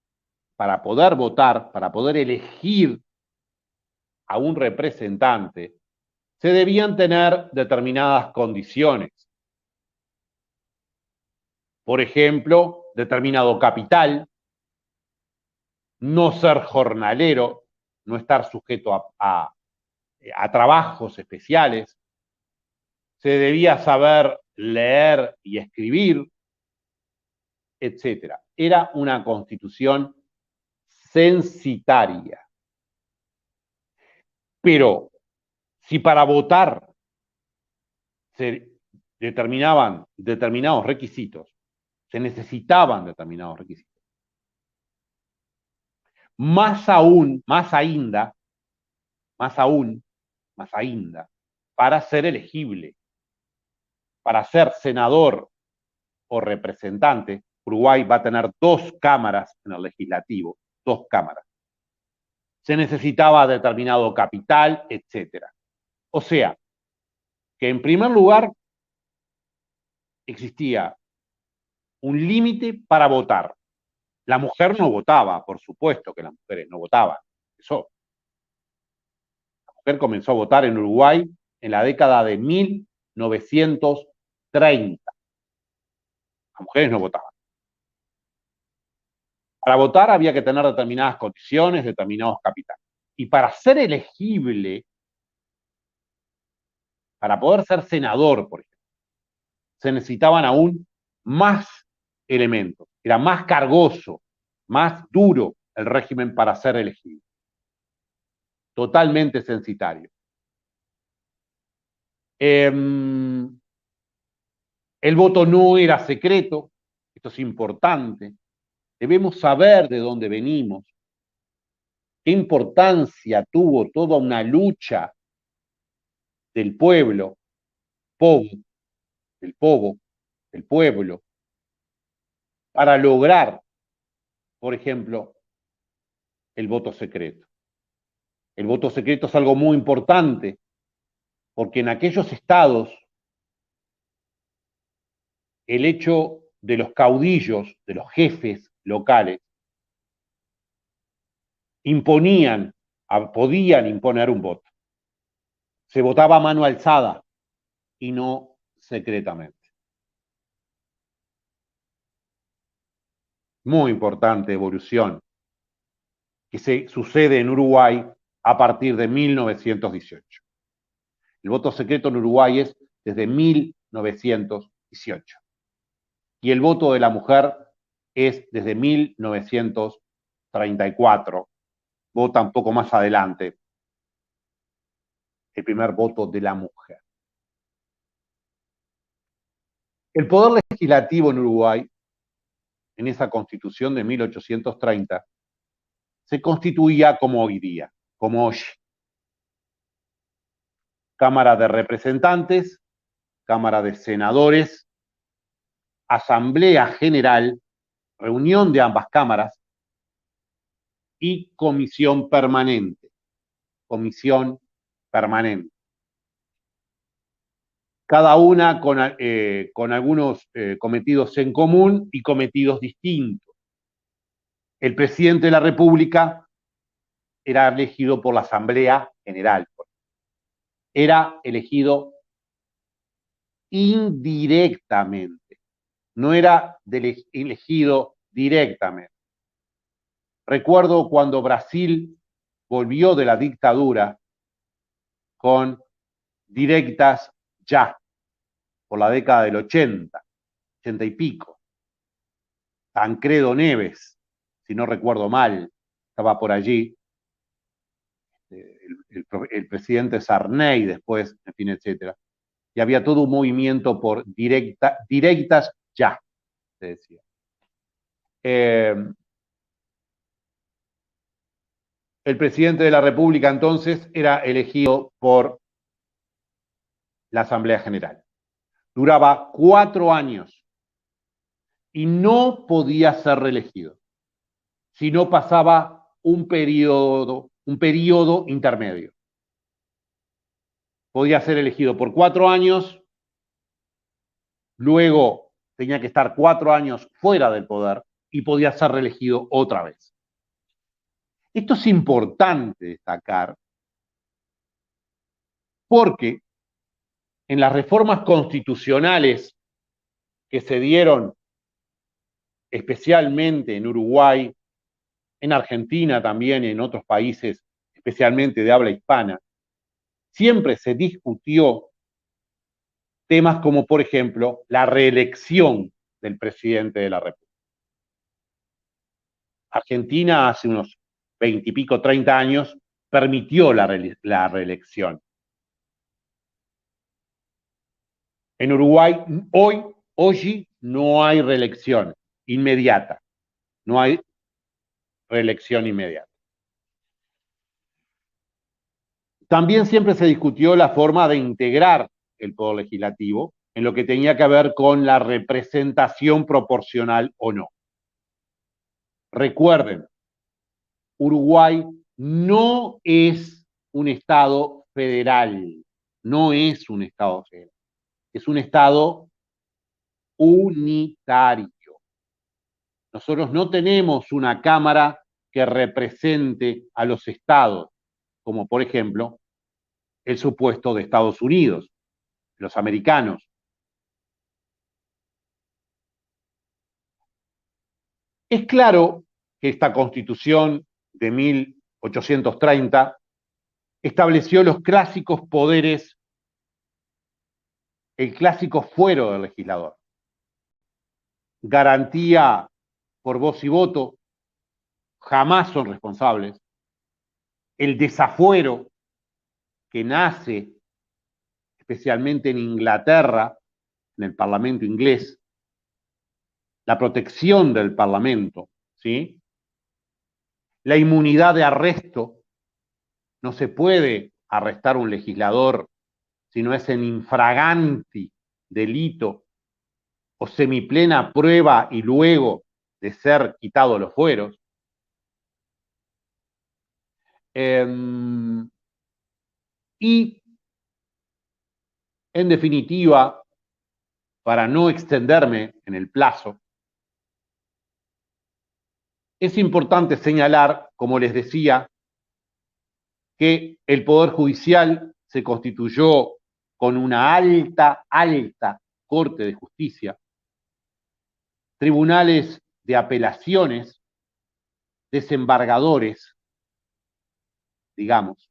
para poder elegir a un representante, se debían tener determinadas condiciones. Por ejemplo, determinado capital, no ser jornalero, no estar sujeto a trabajos especiales, se debía saber leer y escribir, etc. Era una constitución censitaria. Pero si para votar se determinaban determinados requisitos, se necesitaban determinados requisitos, más ainda, para ser elegible, para ser senador o representante. Uruguay va a tener 2 cámaras en el legislativo, 2 cámaras. Se necesitaba determinado capital, etc. O sea, que en primer lugar existía un límite para votar. La mujer no votaba, por supuesto que las mujeres no votaban. Eso. La mujer comenzó a votar en Uruguay en la década de 1930. Las mujeres no votaban. Para votar había que tener determinadas condiciones, determinados capitales. Y para ser elegible, para poder ser senador, por ejemplo, se necesitaban aún más elementos. Era más cargoso, más duro el régimen para ser elegible. Totalmente censitario. El voto no era secreto, esto es importante. Debemos saber de dónde venimos, qué importancia tuvo toda una lucha del pueblo, del povo, el pueblo, para lograr, por ejemplo, el voto secreto. El voto secreto es algo muy importante porque en aquellos estados el hecho de los caudillos, de los jefes locales, podían imponer un voto. Se votaba a mano alzada y no secretamente. Muy importante evolución que se sucede en Uruguay a partir de 1918. El voto secreto en Uruguay es desde 1918. Y el voto de la mujer es desde 1934. Vota un poco más adelante el primer voto de la mujer. El poder legislativo en Uruguay, en esa constitución de 1830, se constituía como hoy día, como hoy. Cámara de Representantes, Cámara de Senadores, Asamblea General, reunión de ambas cámaras y comisión permanente. Comisión permanente. Cada una con algunos cometidos en común y cometidos distintos. El presidente de la República era elegido por la Asamblea General. Era elegido indirectamente, no era elegido directamente. Recuerdo cuando Brasil volvió de la dictadura con directas ya, por la década del 80, 80 y pico. Tancredo Neves, si no recuerdo mal, estaba por allí. El presidente Sarney después, en fin, etcétera. Y había todo un movimiento por directas ya, se decía. El presidente de la República entonces era elegido por la Asamblea General. Duraba 4 años y no podía ser reelegido si no pasaba un periodo intermedio. Podía ser elegido por 4 años, luego tenía que estar 4 años fuera del poder y podía ser reelegido otra vez. Esto es importante destacar porque en las reformas constitucionales que se dieron especialmente en Uruguay, en Argentina también y en otros países, especialmente de habla hispana, siempre se discutió temas como, por ejemplo, la reelección del presidente de la República. Argentina hace unos 20 y pico, 30 años, permitió la reelección. En Uruguay, hoy no hay reelección inmediata. No hay reelección inmediata. También siempre se discutió la forma de integrar el poder legislativo en lo que tenía que ver con la representación proporcional o no. Recuerden, Uruguay no es un Estado federal, no es un Estado federal, es un Estado unitario. Nosotros no tenemos una Cámara que represente a los estados, como por ejemplo el supuesto de Estados Unidos, los americanos. Es claro que esta Constitución de 1830 estableció los clásicos poderes, el clásico fuero del legislador. Garantía por voz y voto, jamás son responsables. El desafuero que nace especialmente en Inglaterra, en el Parlamento inglés, la protección del Parlamento, ¿sí? La inmunidad de arresto, no se puede arrestar a un legislador si no es en infraganti delito, o semiplena prueba y luego de ser quitados los fueros. Y, en definitiva, para no extenderme en el plazo, es importante señalar, como les decía, que el Poder Judicial se constituyó con una alta Corte de Justicia, tribunales de apelaciones, desembargadores, digamos,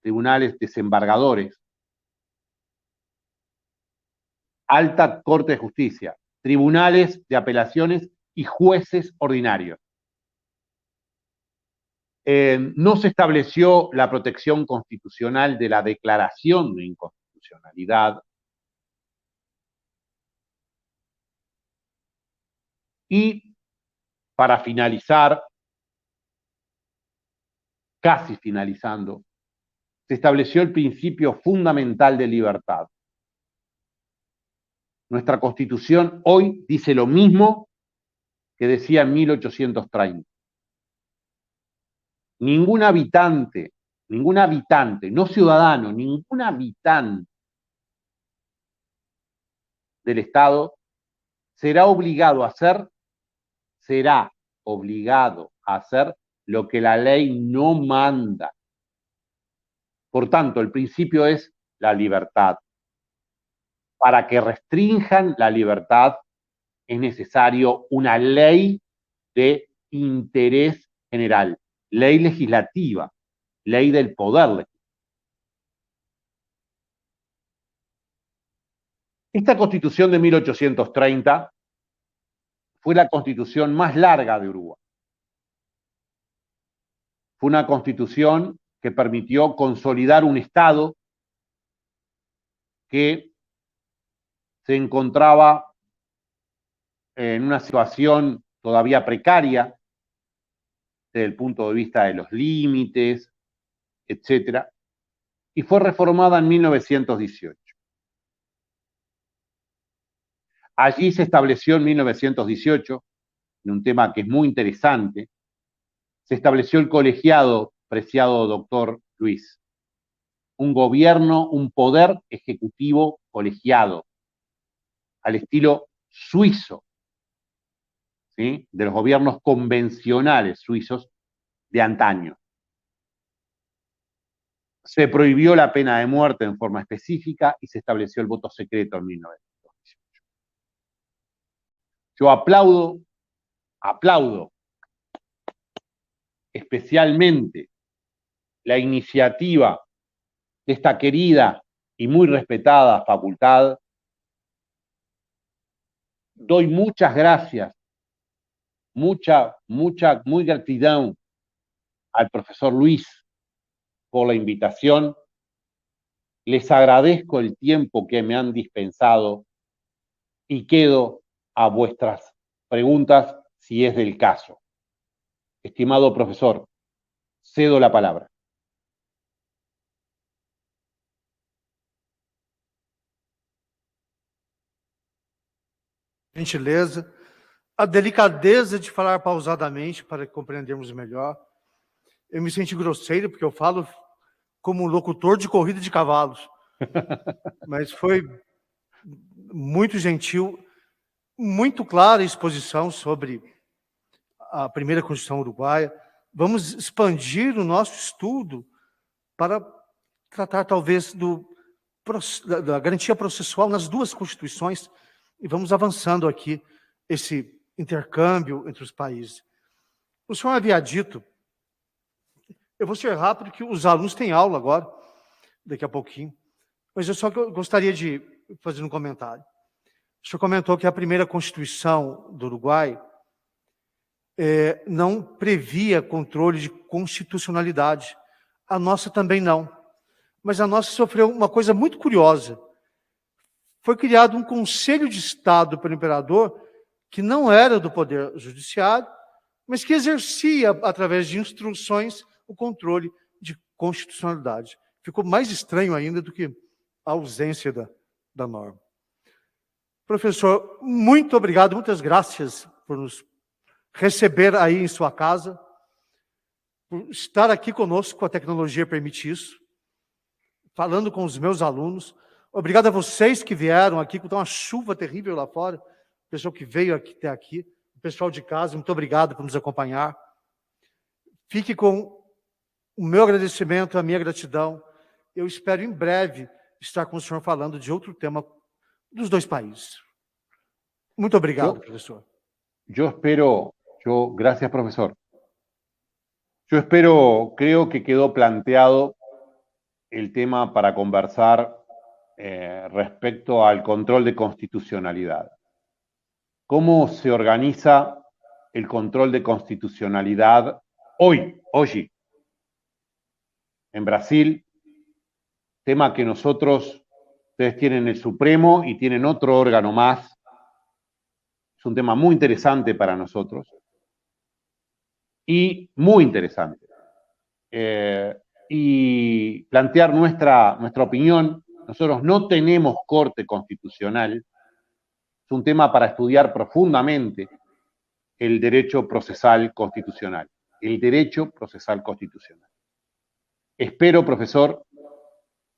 tribunales desembargadores, alta Corte de Justicia, tribunales de apelaciones y jueces ordinarios. No se estableció la protección constitucional de la declaración de inconstitucionalidad. Y para finalizar, casi finalizando, se estableció el principio fundamental de libertad. Nuestra Constitución hoy dice lo mismo que decía en 1830. Ningún habitante, no ciudadano, ningún habitante del Estado será obligado a hacer lo que la ley no manda. Por tanto, el principio es la libertad. Para que restrinjan la libertad es necesario una ley de interés general, ley legislativa, ley del poder legislativo. Esta Constitución de 1830 fue la constitución más larga de Uruguay. Fue una constitución que permitió consolidar un Estado que se encontraba en una situación todavía precaria desde el punto de vista de los límites, etc. Y fue reformada en 1918. Allí se estableció en 1918, en un tema que es muy interesante, se estableció el colegiado, preciado doctor Luis, un gobierno, un poder ejecutivo colegiado, al estilo suizo, ¿sí?, de los gobiernos convencionales suizos de antaño. Se prohibió la pena de muerte en forma específica y se estableció el voto secreto en 1918. Yo aplaudo especialmente la iniciativa de esta querida y muy respetada facultad. Doy muchas gracias, muy gratitud al profesor Luis por la invitación. Les agradezco el tiempo que me han dispensado y quedo a vuestras preguntas si es del caso. Estimado profesor, cedo la palabra. Gentileza, a delicadeza de falar pausadamente para compreendermos melhor. Eu me senti grosseiro porque eu falo como locutor de corrida de cavalos, mas foi muito gentil, muito clara a exposição sobre a primeira Constituição uruguaia. Vamos expandir o nosso estudo para tratar talvez da garantia processual nas duas Constituições e vamos avançando aqui esse intercâmbio entre os países. O senhor havia dito, eu vou ser rápido, que os alunos têm aula agora, daqui a pouquinho, mas eu só gostaria de fazer um comentário. O senhor comentou que a primeira Constituição do Uruguai não previa controle de constitucionalidade. A nossa também não. Mas a nossa sofreu uma coisa muito curiosa. Foi criado um Conselho de Estado pelo imperador que não era do Poder Judiciário, mas que exercia, através de instruções, o controle de constitucionalidade. Ficou mais estranho ainda do que a ausência da norma. Professor, muito obrigado, muitas graças por nos receber aí em sua casa, por estar aqui conosco, a tecnologia permite isso, falando com os meus alunos. Obrigado a vocês que vieram aqui, com uma chuva terrível lá fora, o pessoal que veio aqui, até aqui, o pessoal de casa, muito obrigado por nos acompanhar. Fique com o meu agradecimento, a minha gratidão. Eu espero em breve estar com o senhor falando de outro tema dos dois países. Muito obrigado, professor. Gracias, profesor. Yo espero, creo que quedó planteado el tema para conversar respecto al control de constitucionalidad. ¿Cómo se organiza el control de constitucionalidad hoy en Brasil? Tema que ustedes tienen el Supremo y tienen otro órgano más. Es un tema muy interesante para nosotros y muy interesante. Y plantear nuestra opinión. Nosotros no tenemos corte constitucional. Es un tema para estudiar profundamente el derecho procesal constitucional. El derecho procesal constitucional. Espero, profesor,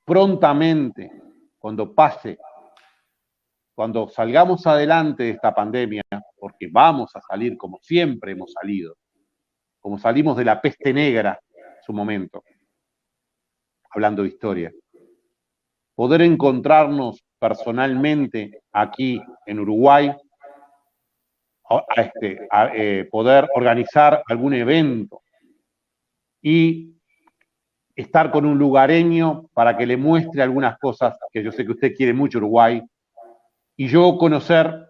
prontamente, cuando salgamos adelante de esta pandemia, porque vamos a salir como siempre hemos salido, como salimos de la peste negra en su momento, hablando de historia, poder encontrarnos personalmente aquí en Uruguay, poder organizar algún evento y estar con un lugareño para que le muestre algunas cosas que yo sé que usted quiere mucho Uruguay, y yo conocer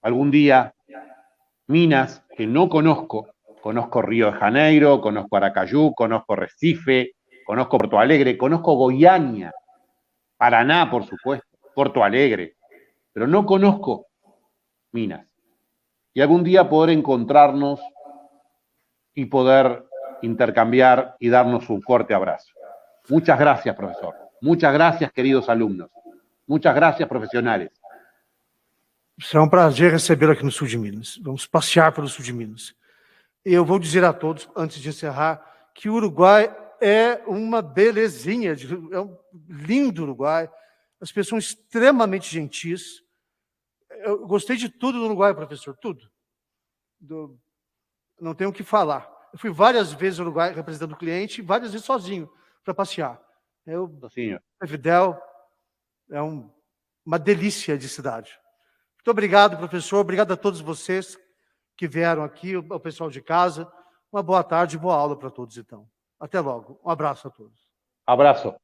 algún día Minas que no conozco Río de Janeiro, conozco Aracayú, conozco Recife, conozco Porto Alegre, conozco Goiânia, Paraná, por supuesto, Porto Alegre, pero no conozco Minas. Y algún día poder encontrarnos y poder intercambiar y darnos un fuerte abrazo. Muchas gracias, profesor. Muchas gracias, queridos alumnos. Muchas gracias, profissionais. Será um prazer recebê-lo aqui no sul de Minas. Vamos passear pelo sul de Minas. Eu vou dizer a todos, antes de encerrar, que o Uruguai é uma belezinha, é um lindo Uruguai. As pessoas são extremamente gentis. Eu gostei de tudo no Uruguai, professor, tudo. Não tenho o que falar. Eu fui várias vezes ao Uruguai representando o cliente, e várias vezes sozinho, para passear. Montevidéu é uma delícia de cidade. Muito obrigado, professor. Obrigado a todos vocês que vieram aqui, ao pessoal de casa. Uma boa tarde e boa aula para todos, então. Até logo. Um abraço a todos. Abraço.